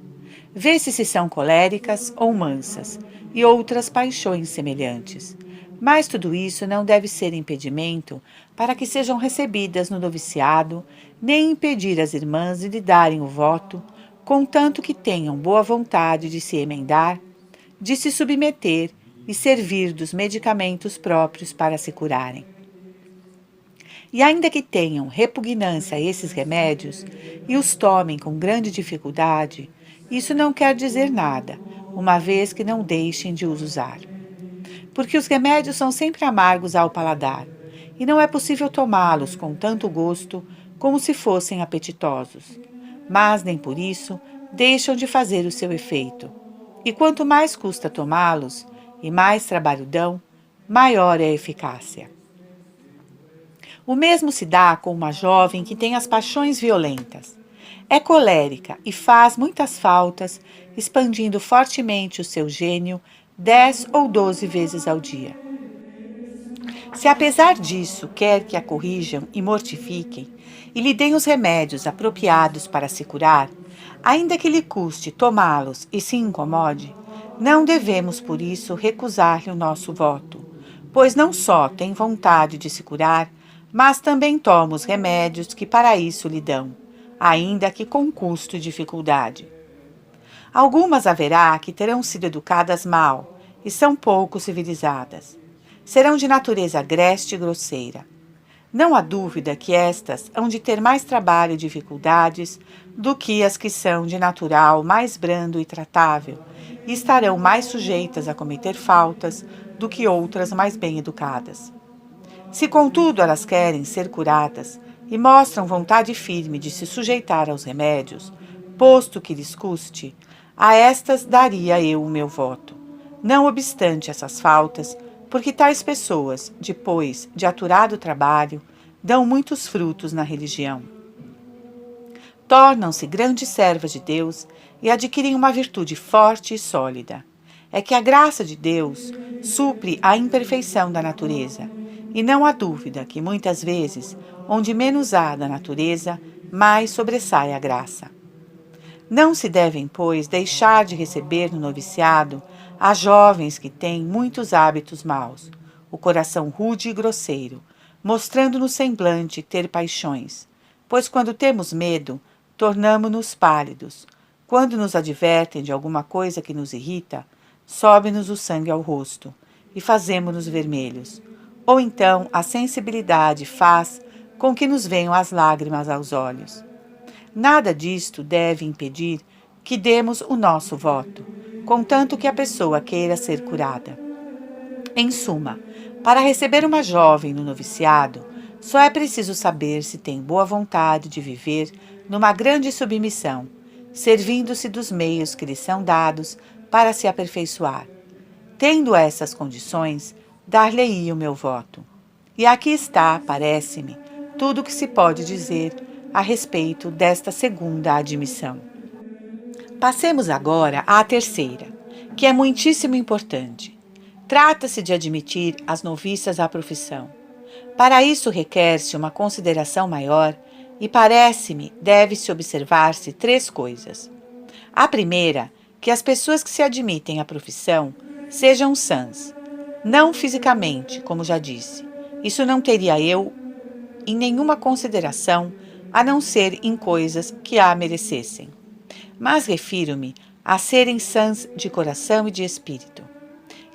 Vê-se se são coléricas ou mansas, e outras paixões semelhantes. Mas tudo isso não deve ser impedimento para que sejam recebidas no noviciado, nem impedir as irmãs de lhe darem o voto, contanto que tenham boa vontade de se emendar, de se submeter e servir dos medicamentos próprios para se curarem. E ainda que tenham repugnância a esses remédios e os tomem com grande dificuldade, isso não quer dizer nada, uma vez que não deixem de os usar. Porque os remédios são sempre amargos ao paladar, e não é possível tomá-los com tanto gosto como se fossem apetitosos. Mas nem por isso deixam de fazer o seu efeito. E quanto mais custa tomá-los e mais trabalho dão, maior é a eficácia. O mesmo se dá com uma jovem que tem as paixões violentas. É colérica e faz muitas faltas, expandindo fortemente o seu gênio 10 ou 12 vezes ao dia. Se apesar disso quer que a corrijam e mortifiquem, e lhe deem os remédios apropriados para se curar, ainda que lhe custe tomá-los e se incomode, não devemos por isso recusar-lhe o nosso voto, pois não só tem vontade de se curar, mas também toma os remédios que para isso lhe dão, ainda que com custo e dificuldade. Algumas haverá que terão sido educadas mal e são pouco civilizadas. Serão de natureza agreste e grosseira. Não há dúvida que estas hão de ter mais trabalho e dificuldades do que as que são de natural mais brando e tratável, e estarão mais sujeitas a cometer faltas do que outras mais bem educadas. Se, contudo, elas querem ser curadas e mostram vontade firme de se sujeitar aos remédios, posto que lhes custe, a estas daria eu o meu voto. Não obstante essas faltas, porque tais pessoas, depois de aturado trabalho, dão muitos frutos na religião. Tornam-se grandes servas de Deus e adquirem uma virtude forte e sólida. É que a graça de Deus supre a imperfeição da natureza, e não há dúvida que muitas vezes, onde menos há da natureza, mais sobressai a graça. Não se devem, pois, deixar de receber no noviciado as jovens que têm muitos hábitos maus, o coração rude e grosseiro, mostrando no semblante ter paixões, pois quando temos medo, tornamo-nos pálidos. Quando nos advertem de alguma coisa que nos irrita, sobe-nos o sangue ao rosto e fazemo-nos vermelhos. Ou então a sensibilidade faz com que nos venham as lágrimas aos olhos. Nada disto deve impedir que demos o nosso voto, contanto que a pessoa queira ser curada. Em suma, para receber uma jovem no noviciado, só é preciso saber se tem boa vontade de viver numa grande submissão, servindo-se dos meios que lhe são dados para se aperfeiçoar. Tendo essas condições, dar-lhe-ia o meu voto. E aqui está, parece-me, tudo o que se pode dizer a respeito desta segunda admissão. Passemos agora à terceira, que é muitíssimo importante. Trata-se de admitir as noviças à profissão. Para isso requer-se uma consideração maior e, parece-me, deve-se observar-se 3 coisas. A primeira, que as pessoas que se admitem à profissão sejam sãs, não fisicamente, como já disse. Isso não teria eu em nenhuma consideração, a não ser em coisas que a merecessem. Mas refiro-me a serem sãs de coração e de espírito.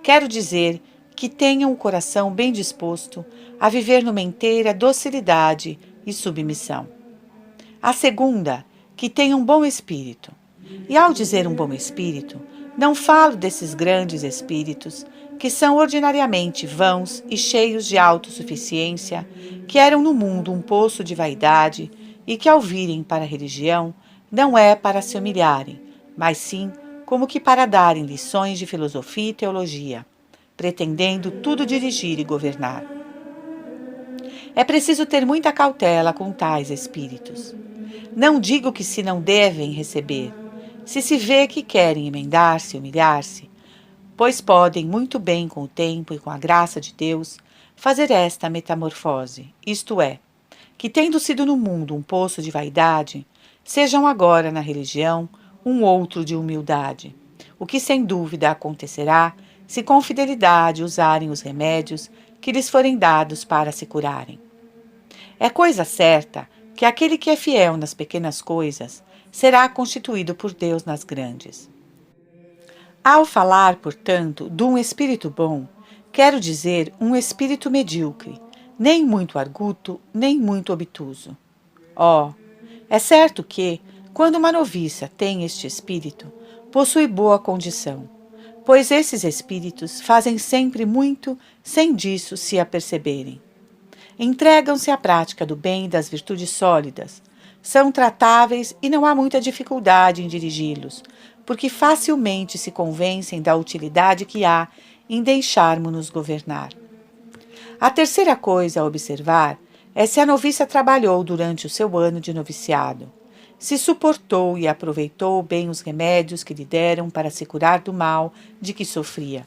Quero dizer que tenham o coração bem disposto a viver numa inteira docilidade e submissão. A segunda, que tenham um bom espírito. E ao dizer um bom espírito, não falo desses grandes espíritos que são ordinariamente vãos e cheios de autossuficiência, que eram no mundo um poço de vaidade e que ao virem para a religião não é para se humilharem, mas sim como que para darem lições de filosofia e teologia, pretendendo tudo dirigir e governar. É preciso ter muita cautela com tais espíritos. Não digo que se não devem receber, se vê que querem emendar-se e humilhar-se, pois podem muito bem com o tempo e com a graça de Deus fazer esta metamorfose, isto é, que tendo sido no mundo um poço de vaidade, sejam agora na religião um outro de humildade, o que sem dúvida acontecerá se com fidelidade usarem os remédios que lhes forem dados para se curarem. É coisa certa que aquele que é fiel nas pequenas coisas será constituído por Deus nas grandes. Ao falar, portanto, de um espírito bom, quero dizer um espírito medíocre, nem muito arguto, nem muito obtuso. É certo que, quando uma noviça tem este espírito, possui boa condição, pois esses espíritos fazem sempre muito sem disso se aperceberem. Entregam-se à prática do bem e das virtudes sólidas, são tratáveis e não há muita dificuldade em dirigi-los, porque facilmente se convencem da utilidade que há em deixarmos-nos governar. A terceira coisa a observar é se a noviça trabalhou durante o seu ano de noviciado, se suportou e aproveitou bem os remédios que lhe deram para se curar do mal de que sofria,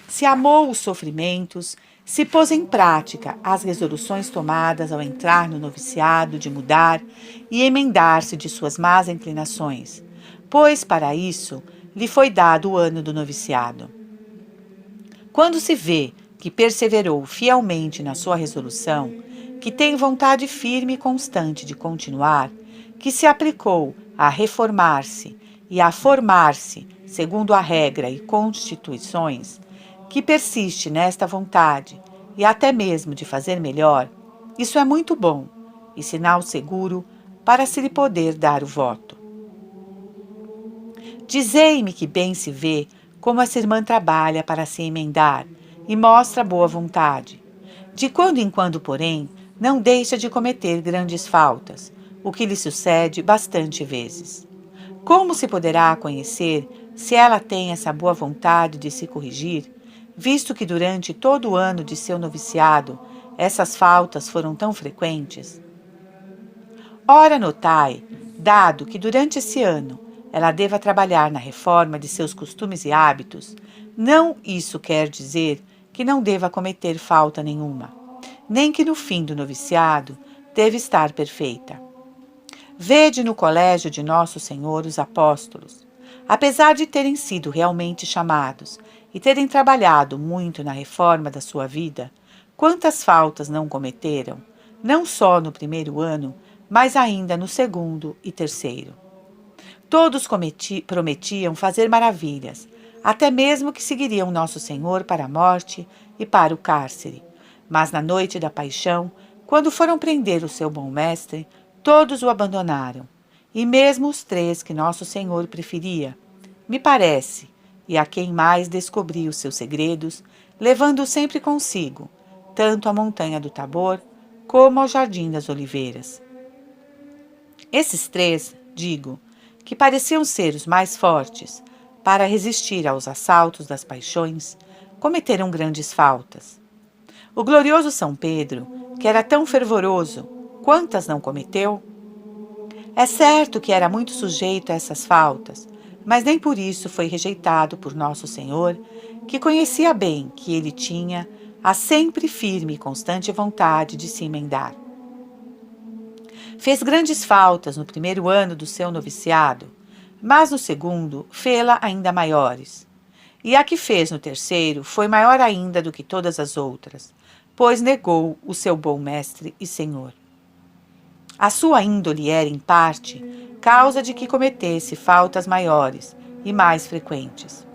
se amou os sofrimentos, se pôs em prática as resoluções tomadas ao entrar no noviciado de mudar e emendar-se de suas más inclinações, pois para isso lhe foi dado o ano do noviciado. Quando se vê que perseverou fielmente na sua resolução, que tem vontade firme e constante de continuar, que se aplicou a reformar-se e a formar-se segundo a regra e constituições, que persiste nesta vontade e até mesmo de fazer melhor, isso é muito bom e sinal seguro para se lhe poder dar o voto. Dizei-me que bem se vê como essa irmã trabalha para se emendar e mostra boa vontade. De quando em quando, porém, não deixa de cometer grandes faltas, o que lhe sucede bastante vezes. Como se poderá conhecer se ela tem essa boa vontade de se corrigir, visto que durante todo o ano de seu noviciado essas faltas foram tão frequentes? Ora, notai, dado que durante esse ano ela deva trabalhar na reforma de seus costumes e hábitos, não isso quer dizer que não deva cometer falta nenhuma, nem que no fim do noviciado deve estar perfeita. Vede no colégio de Nosso Senhor os apóstolos. Apesar de terem sido realmente chamados e terem trabalhado muito na reforma da sua vida, quantas faltas não cometeram, não só no primeiro ano, mas ainda no segundo e terceiro. Todos prometiam fazer maravilhas, até mesmo que seguiriam Nosso Senhor para a morte e para o cárcere. Mas na noite da paixão, quando foram prender o seu bom mestre, todos o abandonaram, e mesmo os 3 que Nosso Senhor preferia, me parece, e a quem mais descobriu seus segredos, levando-o sempre consigo, tanto à montanha do Tabor como ao jardim das oliveiras. Esses 3, digo, que pareciam ser os mais fortes para resistir aos assaltos das paixões, cometeram grandes faltas. O glorioso São Pedro, que era tão fervoroso, quantas não cometeu? É certo que era muito sujeito a essas faltas, mas nem por isso foi rejeitado por Nosso Senhor, que conhecia bem que ele tinha a sempre firme e constante vontade de se emendar. Fez grandes faltas no primeiro ano do seu noviciado, mas no segundo fê-la ainda maiores. E a que fez no terceiro foi maior ainda do que todas as outras, pois negou o seu bom mestre e senhor. A sua índole era, em parte, causa de que cometesse faltas maiores e mais frequentes.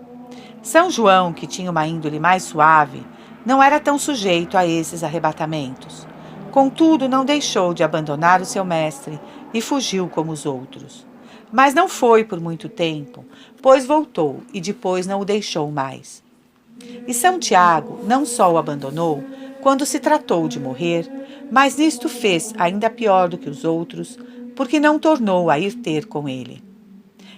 São João, que tinha uma índole mais suave, não era tão sujeito a esses arrebatamentos. Contudo, não deixou de abandonar o seu mestre e fugiu como os outros. Mas não foi por muito tempo, pois voltou e depois não o deixou mais. E São Tiago não só o abandonou quando se tratou de morrer, mas nisto fez ainda pior do que os outros, porque não tornou a ir ter com ele.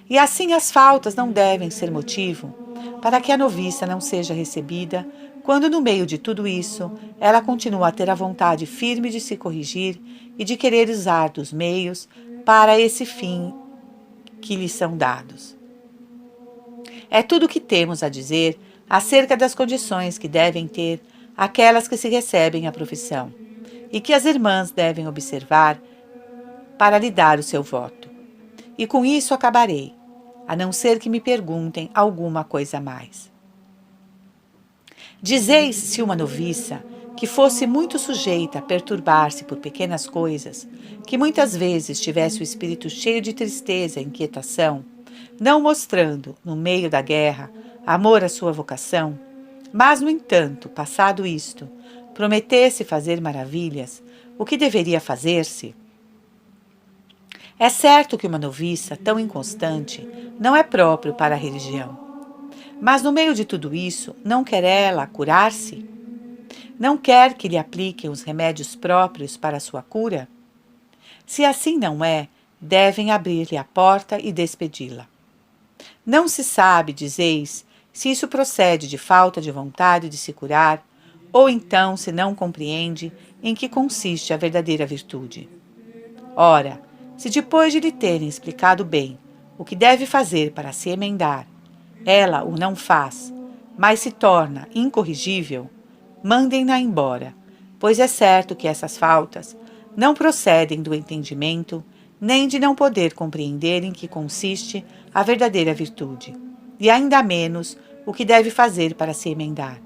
E assim as faltas não devem ser motivo para que a noviça não seja recebida, quando no meio de tudo isso ela continua a ter a vontade firme de se corrigir e de querer usar dos meios para esse fim que lhe são dados. É tudo o que temos a dizer acerca das condições que devem ter aquelas que se recebem a profissão e que as irmãs devem observar para lhe dar o seu voto. E com isso acabarei, a não ser que me perguntem alguma coisa a mais. Dizeis se uma noviça, que fosse muito sujeita a perturbar-se por pequenas coisas, que muitas vezes tivesse o espírito cheio de tristeza e inquietação, não mostrando, no meio da guerra, amor à sua vocação, mas, no entanto, passado isto, prometesse fazer maravilhas, o que deveria fazer-se? É certo que uma noviça tão inconstante não é próprio para a religião. Mas no meio de tudo isso, não quer ela curar-se? Não quer que lhe apliquem os remédios próprios para a sua cura? Se assim não é, devem abrir-lhe a porta e despedi-la. Não se sabe, dizeis, se isso procede de falta de vontade de se curar, ou então se não compreende em que consiste a verdadeira virtude. Ora, se depois de lhe terem explicado bem o que deve fazer para se emendar, ela o não faz, mas se torna incorrigível, mandem-na embora, pois é certo que essas faltas não procedem do entendimento, nem de não poder compreender em que consiste a verdadeira virtude, e ainda menos o que deve fazer para se emendar,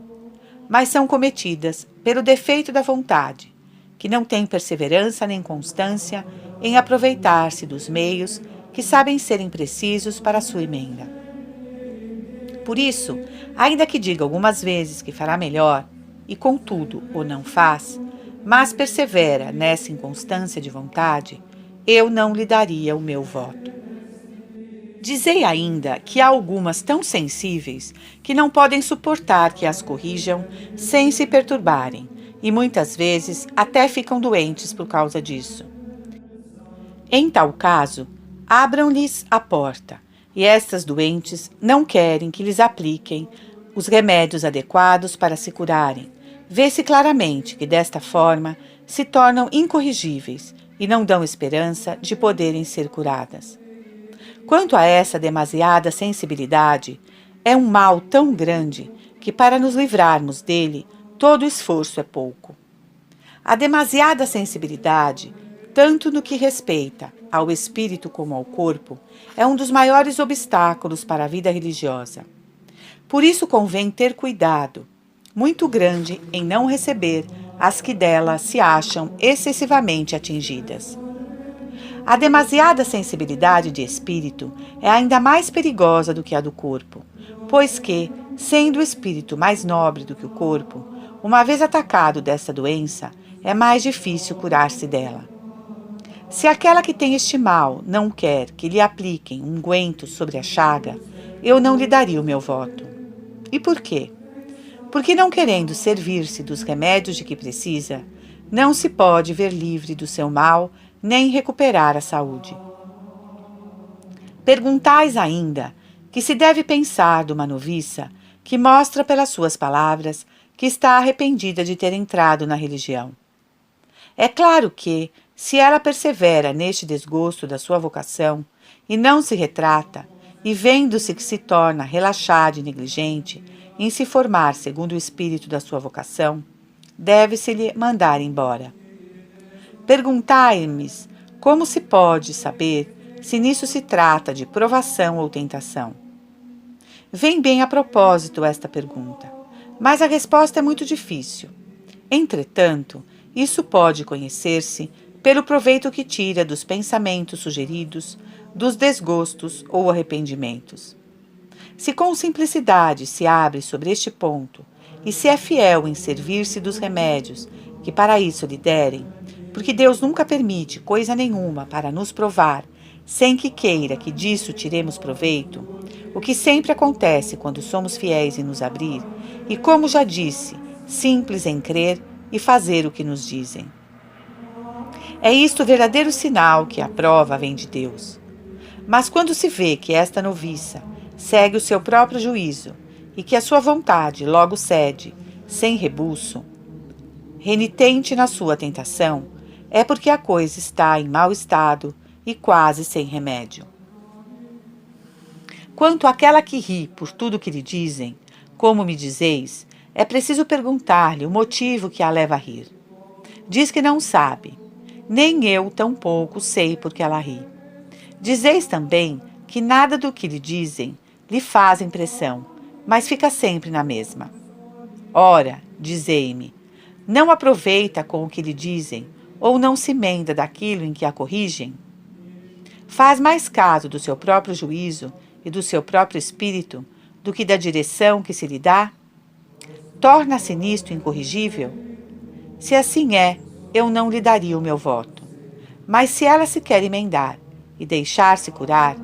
mas são cometidas pelo defeito da vontade, que não tem perseverança nem constância em aproveitar-se dos meios que sabem serem precisos para a sua emenda. Por isso, ainda que diga algumas vezes que fará melhor, e contudo o não faz, mas persevera nessa inconstância de vontade, eu não lhe daria o meu voto. Dizei ainda que há algumas tão sensíveis que não podem suportar que as corrijam sem se perturbarem, e muitas vezes até ficam doentes por causa disso. Em tal caso, abram-lhes a porta, e estas doentes não querem que lhes apliquem os remédios adequados para se curarem. Vê-se claramente que desta forma se tornam incorrigíveis e não dão esperança de poderem ser curadas. Quanto a essa demasiada sensibilidade, é um mal tão grande que para nos livrarmos dele, todo esforço é pouco. A demasiada sensibilidade, tanto no que respeita ao espírito como ao corpo, é um dos maiores obstáculos para a vida religiosa. Por isso convém ter cuidado muito grande em não receber as que dela se acham excessivamente atingidas. A demasiada sensibilidade de espírito é ainda mais perigosa do que a do corpo, pois que, sendo o espírito mais nobre do que o corpo, uma vez atacado desta doença, é mais difícil curar-se dela. Se aquela que tem este mal não quer que lhe apliquem um unguento sobre a chaga, eu não lhe daria o meu voto. E por quê? Porque não querendo servir-se dos remédios de que precisa, não se pode ver livre do seu mal, nem recuperar a saúde. Perguntais ainda que se deve pensar de uma noviça que mostra pelas suas palavras que está arrependida de ter entrado na religião. É claro que, se ela persevera neste desgosto da sua vocação e não se retrata, e vendo-se que se torna relaxada e negligente em se formar segundo o espírito da sua vocação, deve-se-lhe mandar embora. Perguntai-me como se pode saber se nisso se trata de provação ou tentação. Vem bem a propósito esta pergunta, mas a resposta é muito difícil. Entretanto, isso pode conhecer-se pelo proveito que tira dos pensamentos sugeridos, dos desgostos ou arrependimentos. Se com simplicidade se abre sobre este ponto, e se é fiel em servir-se dos remédios que para isso lhe derem, porque Deus nunca permite coisa nenhuma para nos provar, sem que queira que disso tiremos proveito, o que sempre acontece quando somos fiéis em nos abrir, e como já disse, simples em crer e fazer o que nos dizem. É isto o verdadeiro sinal que a prova vem de Deus. Mas quando se vê que esta noviça segue o seu próprio juízo e que a sua vontade logo cede, sem rebuço, renitente na sua tentação, é porque a coisa está em mau estado e quase sem remédio. Quanto àquela que ri por tudo que lhe dizem, como me dizeis, é preciso perguntar-lhe o motivo que a leva a rir. Diz que não sabe, nem eu tampouco sei por que ela ri. Dizeis também que nada do que lhe dizem lhe faz impressão, mas fica sempre na mesma. Ora, dizei-me, não aproveita com o que lhe dizem, ou não se emenda daquilo em que a corrigem? Faz mais caso do seu próprio juízo e do seu próprio espírito do que da direção que se lhe dá? Torna-se nisto incorrigível? Se assim é, eu não lhe daria o meu voto. Mas se ela se quer emendar e deixar-se curar,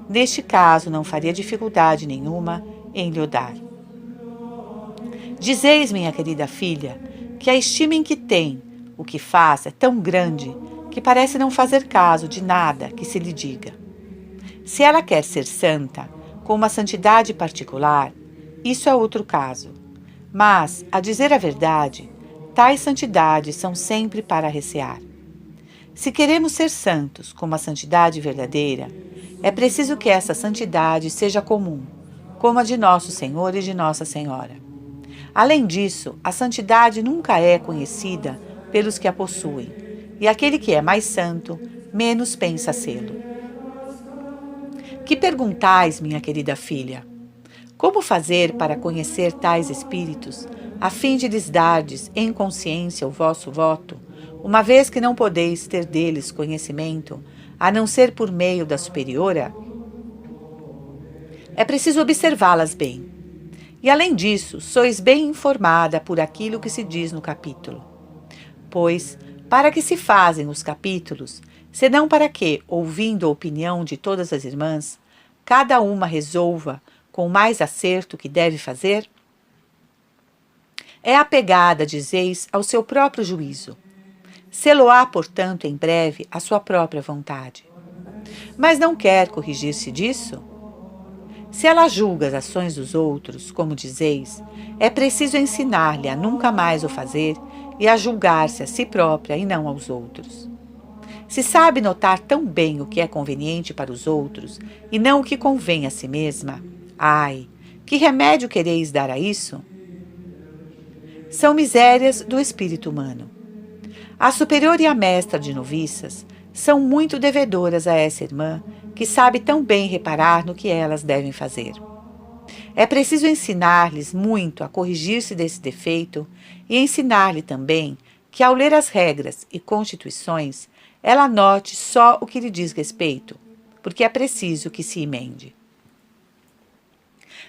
neste caso não faria dificuldade nenhuma em lhe o dar. Dizeis, minha querida filha, que a estima em que tem o que faz é tão grande que parece não fazer caso de nada que se lhe diga. Se ela quer ser santa, com uma santidade particular, isso é outro caso. Mas, a dizer a verdade, tais santidades são sempre para recear. Se queremos ser santos com uma santidade verdadeira, é preciso que essa santidade seja comum, como a de nosso Senhor e de Nossa Senhora. Além disso, a santidade nunca é conhecida pelos que a possuem, e aquele que é mais santo, menos pensa sê-lo. Que perguntais, minha querida filha? Como fazer para conhecer tais espíritos, a fim de lhes dardes em consciência o vosso voto, uma vez que não podeis ter deles conhecimento, a não ser por meio da superiora? É preciso observá-las bem. E além disso, sois bem informada por aquilo que se diz no capítulo. Pois, para que se fazem os capítulos, senão para que, ouvindo a opinião de todas as irmãs, cada uma resolva com mais acerto o que deve fazer? É apegada, dizeis, ao seu próprio juízo. Sê-lo-á, portanto, em breve, à sua própria vontade. Mas não quer corrigir-se disso? Se ela julga as ações dos outros, como dizeis, é preciso ensinar-lhe a nunca mais o fazer e a julgar-se a si própria e não aos outros. Se sabe notar tão bem o que é conveniente para os outros e não o que convém a si mesma, ai, que remédio quereis dar a isso? São misérias do espírito humano. A superior e a mestra de noviças são muito devedoras a essa irmã, que sabe tão bem reparar no que elas devem fazer. É preciso ensinar-lhes muito a corrigir-se desse defeito e ensinar-lhe também que, ao ler as regras e constituições, ela note só o que lhe diz respeito, porque é preciso que se emende.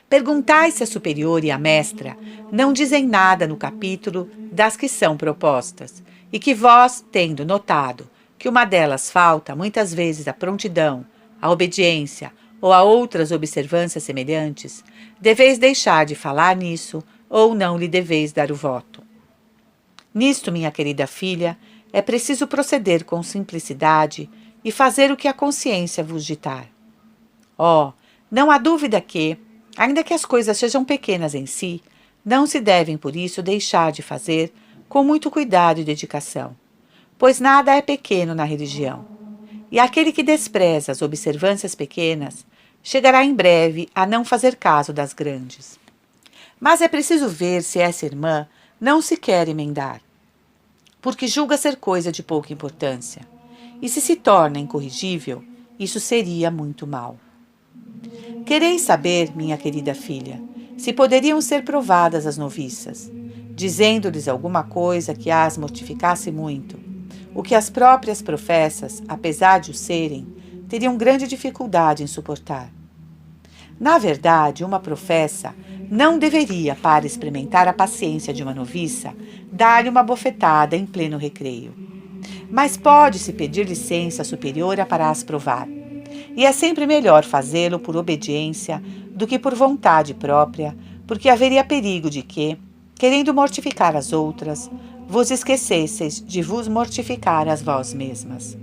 Perguntai se a superior e a mestra não dizem nada no capítulo das que são propostas, e que vós, tendo notado que uma delas falta muitas vezes a prontidão, a obediência ou a outras observâncias semelhantes, deveis deixar de falar nisso ou não lhe deveis dar o voto. Nisto, minha querida filha, é preciso proceder com simplicidade e fazer o que a consciência vos ditar. Não há dúvida que, ainda que as coisas sejam pequenas em si, não se devem por isso deixar de fazer com muito cuidado e dedicação, pois nada é pequeno na religião. E aquele que despreza as observâncias pequenas chegará em breve a não fazer caso das grandes. Mas é preciso ver se essa irmã não se quer emendar, porque julga ser coisa de pouca importância, e se torna incorrigível, isso seria muito mal. Quereis saber, minha querida filha, se poderiam ser provadas as noviças, dizendo-lhes alguma coisa que as mortificasse muito, o que as próprias professas, apesar de o serem, teriam grande dificuldade em suportar. Na verdade, uma professa não deveria, para experimentar a paciência de uma noviça, dar-lhe uma bofetada em pleno recreio. Mas pode-se pedir licença superiora para as provar, e é sempre melhor fazê-lo por obediência do que por vontade própria, porque haveria perigo de que, querendo mortificar as outras, vos esquecesseis de vos mortificar a vós mesmas.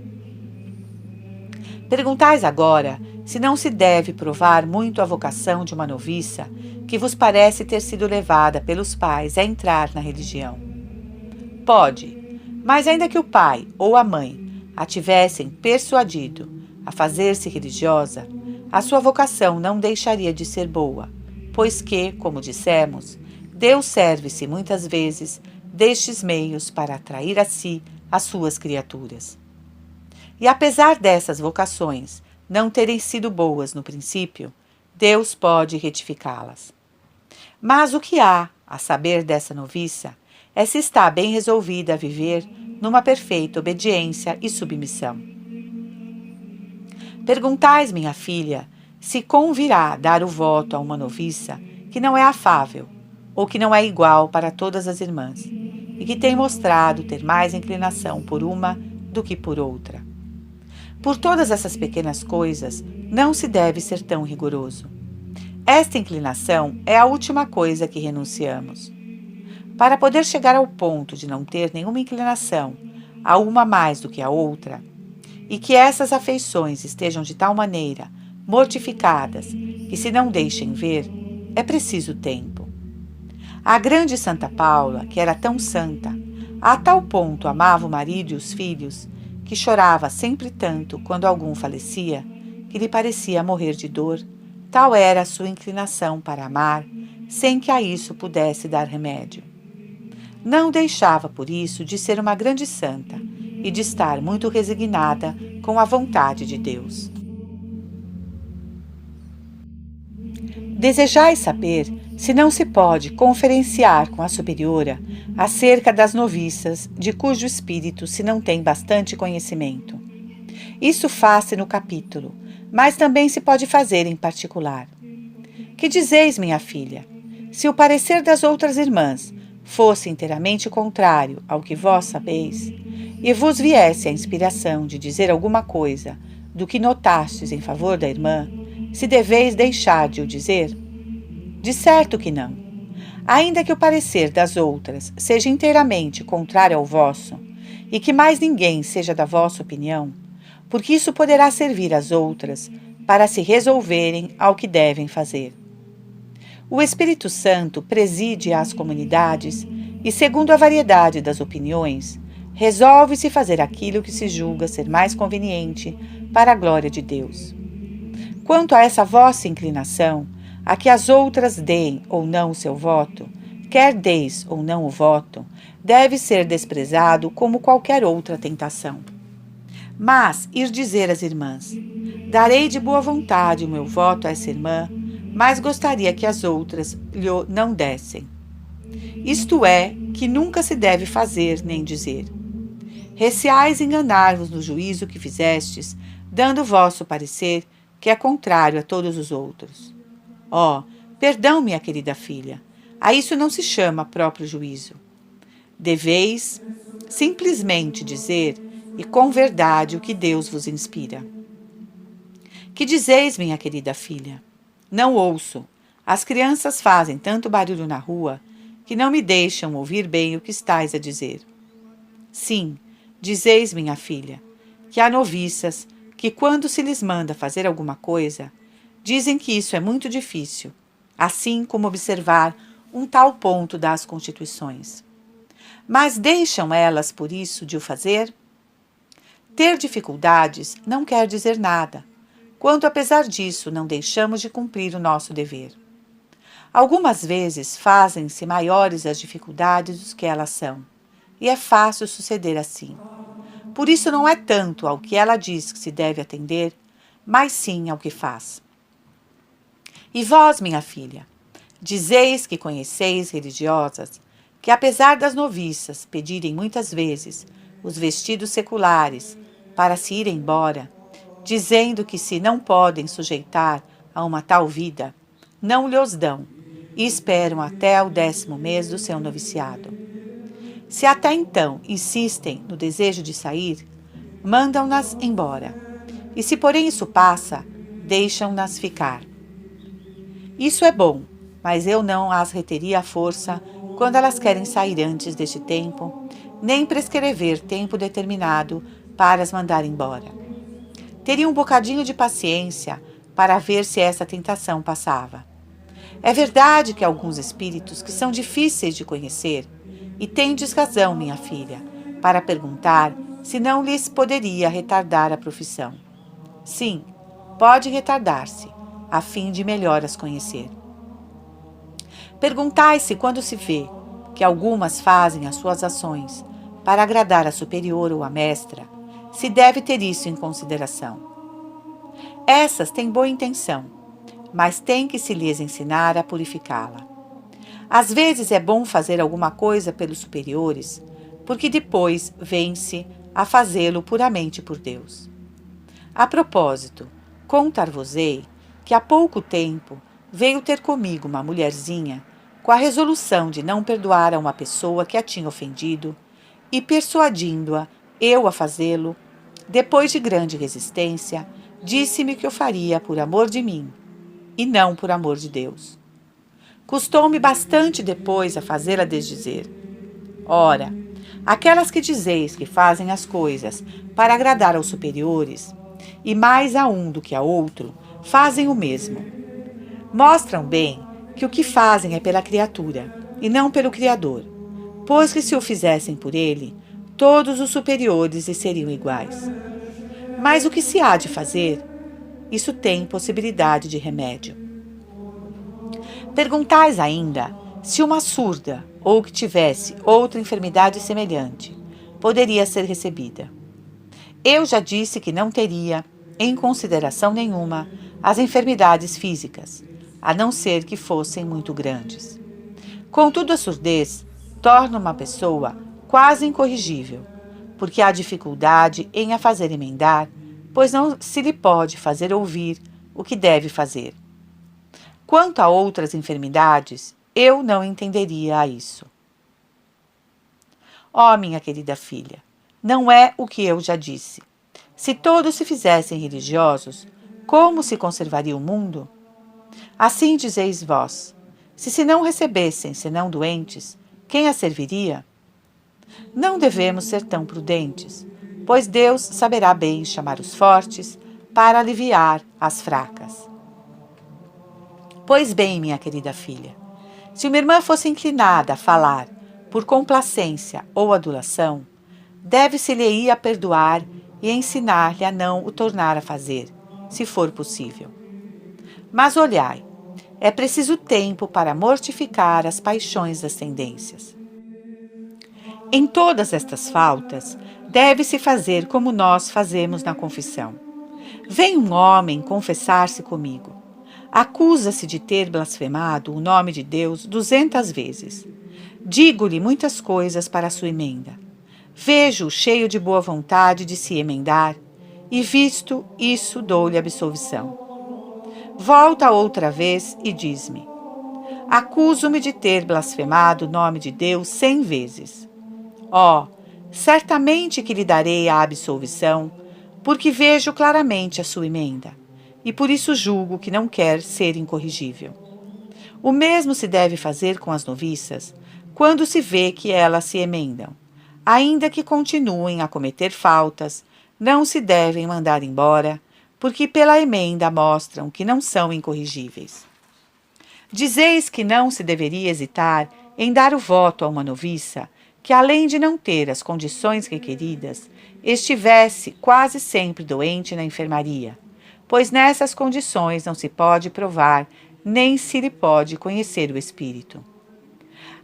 Perguntais agora se não se deve provar muito a vocação de uma noviça que vos parece ter sido levada pelos pais a entrar na religião. Pode, mas ainda que o pai ou a mãe a tivessem persuadido a fazer-se religiosa, a sua vocação não deixaria de ser boa, pois que, como dissemos, Deus serve-se muitas vezes destes meios para atrair a si as suas criaturas. E apesar dessas vocações não terem sido boas no princípio, Deus pode retificá-las. Mas o que há a saber dessa noviça é se está bem resolvida a viver numa perfeita obediência e submissão. Perguntais, minha filha, se convirá dar o voto a uma noviça que não é afável ou que não é igual para todas as irmãs e que tem mostrado ter mais inclinação por uma do que por outra. Por todas essas pequenas coisas, não se deve ser tão rigoroso. Esta inclinação é a última coisa que renunciamos. Para poder chegar ao ponto de não ter nenhuma inclinação a uma mais do que a outra, e que essas afeições estejam de tal maneira mortificadas que se não deixem ver, é preciso tempo. A grande Santa Paula, que era tão santa, a tal ponto amava o marido e os filhos, que chorava sempre tanto quando algum falecia, que lhe parecia morrer de dor, tal era a sua inclinação para amar, sem que a isso pudesse dar remédio. Não deixava, por isso, de ser uma grande santa e de estar muito resignada com a vontade de Deus. Desejais saber se não se pode conferenciar com a superiora acerca das noviças de cujo espírito se não tem bastante conhecimento. Isso faz-se no capítulo, mas também se pode fazer em particular. Que dizeis, minha filha? Se o parecer das outras irmãs fosse inteiramente contrário ao que vós sabeis, e vos viesse a inspiração de dizer alguma coisa do que notastes em favor da irmã, se deveis deixar de o dizer? De certo que não. Ainda que o parecer das outras seja inteiramente contrário ao vosso, e que mais ninguém seja da vossa opinião, porque isso poderá servir às outras para se resolverem ao que devem fazer. O Espírito Santo preside às comunidades e, segundo a variedade das opiniões, resolve-se fazer aquilo que se julga ser mais conveniente para a glória de Deus. Quanto a essa vossa inclinação, a que as outras deem ou não o seu voto, quer deis ou não o voto, deve ser desprezado como qualquer outra tentação. Mas ir dizer às irmãs: darei de boa vontade o meu voto a essa irmã, mas gostaria que as outras lhe não dessem. Isto é, que nunca se deve fazer nem dizer. Receais enganar-vos no juízo que fizestes, dando vosso parecer, que é contrário a todos os outros. Perdão, minha querida filha, a isso não se chama próprio juízo. Deveis simplesmente dizer, e com verdade, o que Deus vos inspira. Que dizeis, minha querida filha? Não ouço. As crianças fazem tanto barulho na rua que não me deixam ouvir bem o que estais a dizer. Sim, dizeis, minha filha, que há noviças que, quando se lhes manda fazer alguma coisa, dizem que isso é muito difícil, assim como observar um tal ponto das constituições. Mas deixam elas, por isso, de o fazer? Ter dificuldades não quer dizer nada, quando, apesar disso, não deixamos de cumprir o nosso dever. Algumas vezes fazem-se maiores as dificuldades do que elas são, e é fácil suceder assim. Por isso não é tanto ao que ela diz que se deve atender, mas sim ao que faz. E vós, minha filha, dizeis que conheceis religiosas que, apesar das noviças pedirem muitas vezes os vestidos seculares para se ir embora, dizendo que se não podem sujeitar a uma tal vida, não lhos dão e esperam até o 10º mês do seu noviciado. Se até então insistem no desejo de sair, mandam-nas embora, e se porém isso passa, deixam-nas ficar. Isso é bom, mas eu não as reteria à força quando elas querem sair antes deste tempo, nem prescrever tempo determinado para as mandar embora. Teria um bocadinho de paciência para ver se essa tentação passava. É verdade que há alguns espíritos que são difíceis de conhecer, e tendes razão, minha filha, para perguntar se não lhes poderia retardar a profissão. Sim, pode retardar-se, a fim de melhor as conhecer. Perguntai-se quando se vê que algumas fazem as suas ações para agradar a superior ou a mestra, se deve ter isso em consideração. Essas têm boa intenção, mas tem que se lhes ensinar a purificá-la. Às vezes é bom fazer alguma coisa pelos superiores, porque depois vem-se a fazê-lo puramente por Deus. A propósito, contar-vos-ei que há pouco tempo veio ter comigo uma mulherzinha com a resolução de não perdoar a uma pessoa que a tinha ofendido, e persuadindo-a eu a fazê-lo, depois de grande resistência, disse-me que o faria por amor de mim, e não por amor de Deus. Custou-me bastante depois a fazê-la desdizer. Ora, aquelas que dizeis que fazem as coisas para agradar aos superiores, e mais a um do que a outro, fazem o mesmo. Mostram bem que o que fazem é pela criatura, e não pelo Criador, pois que se o fizessem por ele, todos os superiores lhe seriam iguais. Mas o que se há de fazer? Isso tem possibilidade de remédio. Perguntais ainda se uma surda ou que tivesse outra enfermidade semelhante poderia ser recebida. Eu já disse que não teria, em consideração nenhuma, as enfermidades físicas, a não ser que fossem muito grandes. Contudo, a surdez torna uma pessoa quase incorrigível, porque há dificuldade em a fazer emendar, pois não se lhe pode fazer ouvir o que deve fazer. Quanto a outras enfermidades, eu não entenderia a isso. Ó, minha querida filha, não é o que eu já disse. Se todos se fizessem religiosos, como se conservaria o mundo? Assim dizeis vós, se não recebessem senão doentes, quem a serviria? Não devemos ser tão prudentes, pois Deus saberá bem chamar os fortes para aliviar as fracas. Pois bem, minha querida filha, se uma irmã fosse inclinada a falar por complacência ou adulação, deve-se-lhe a perdoar e ensinar-lhe a não o tornar a fazer, se for possível. Mas olhai, é preciso tempo para mortificar as paixões das tendências. Em todas estas faltas, deve-se fazer como nós fazemos na confissão. Vem um homem confessar-se comigo. Acusa-se de ter blasfemado o nome de Deus 200 vezes. Digo-lhe muitas coisas para a sua emenda. Vejo-o cheio de boa vontade de se emendar, e visto isso dou-lhe absolvição. Volta outra vez e diz-me: acuso-me de ter blasfemado o nome de Deus 100 vezes. Ó, certamente que lhe darei a absolvição, porque vejo claramente a sua emenda, e por isso julgo que não quer ser incorrigível. O mesmo se deve fazer com as noviças, quando se vê que elas se emendam. Ainda que continuem a cometer faltas, não se devem mandar embora, porque pela emenda mostram que não são incorrigíveis. Dizeis que não se deveria hesitar em dar o voto a uma noviça que, além de não ter as condições requeridas, estivesse quase sempre doente na enfermaria, pois nessas condições não se pode provar, nem se lhe pode conhecer o espírito.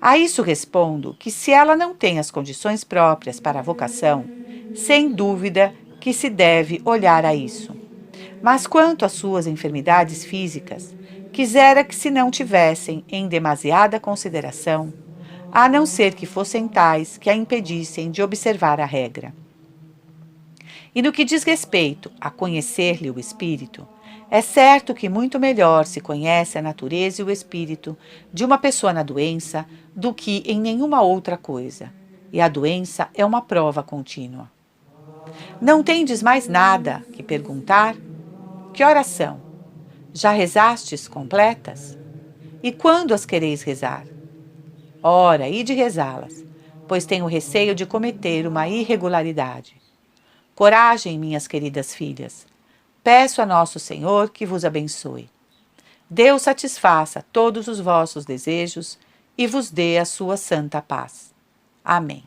A isso respondo que, se ela não tem as condições próprias para a vocação, sem dúvida que se deve olhar a isso. Mas quanto às suas enfermidades físicas, quisera que se não tivessem em demasiada consideração, a não ser que fossem tais que a impedissem de observar a regra. E no que diz respeito a conhecer-lhe o espírito, é certo que muito melhor se conhece a natureza e o espírito de uma pessoa na doença do que em nenhuma outra coisa, e a doença é uma prova contínua. Não tendes mais nada que perguntar? Que horas são? Já rezastes completas? E quando as quereis rezar? Ora, ide rezá-las, pois tenho receio de cometer uma irregularidade. Coragem, minhas queridas filhas. Peço a Nosso Senhor que vos abençoe. Deus satisfaça todos os vossos desejos e vos dê a sua santa paz. Amém.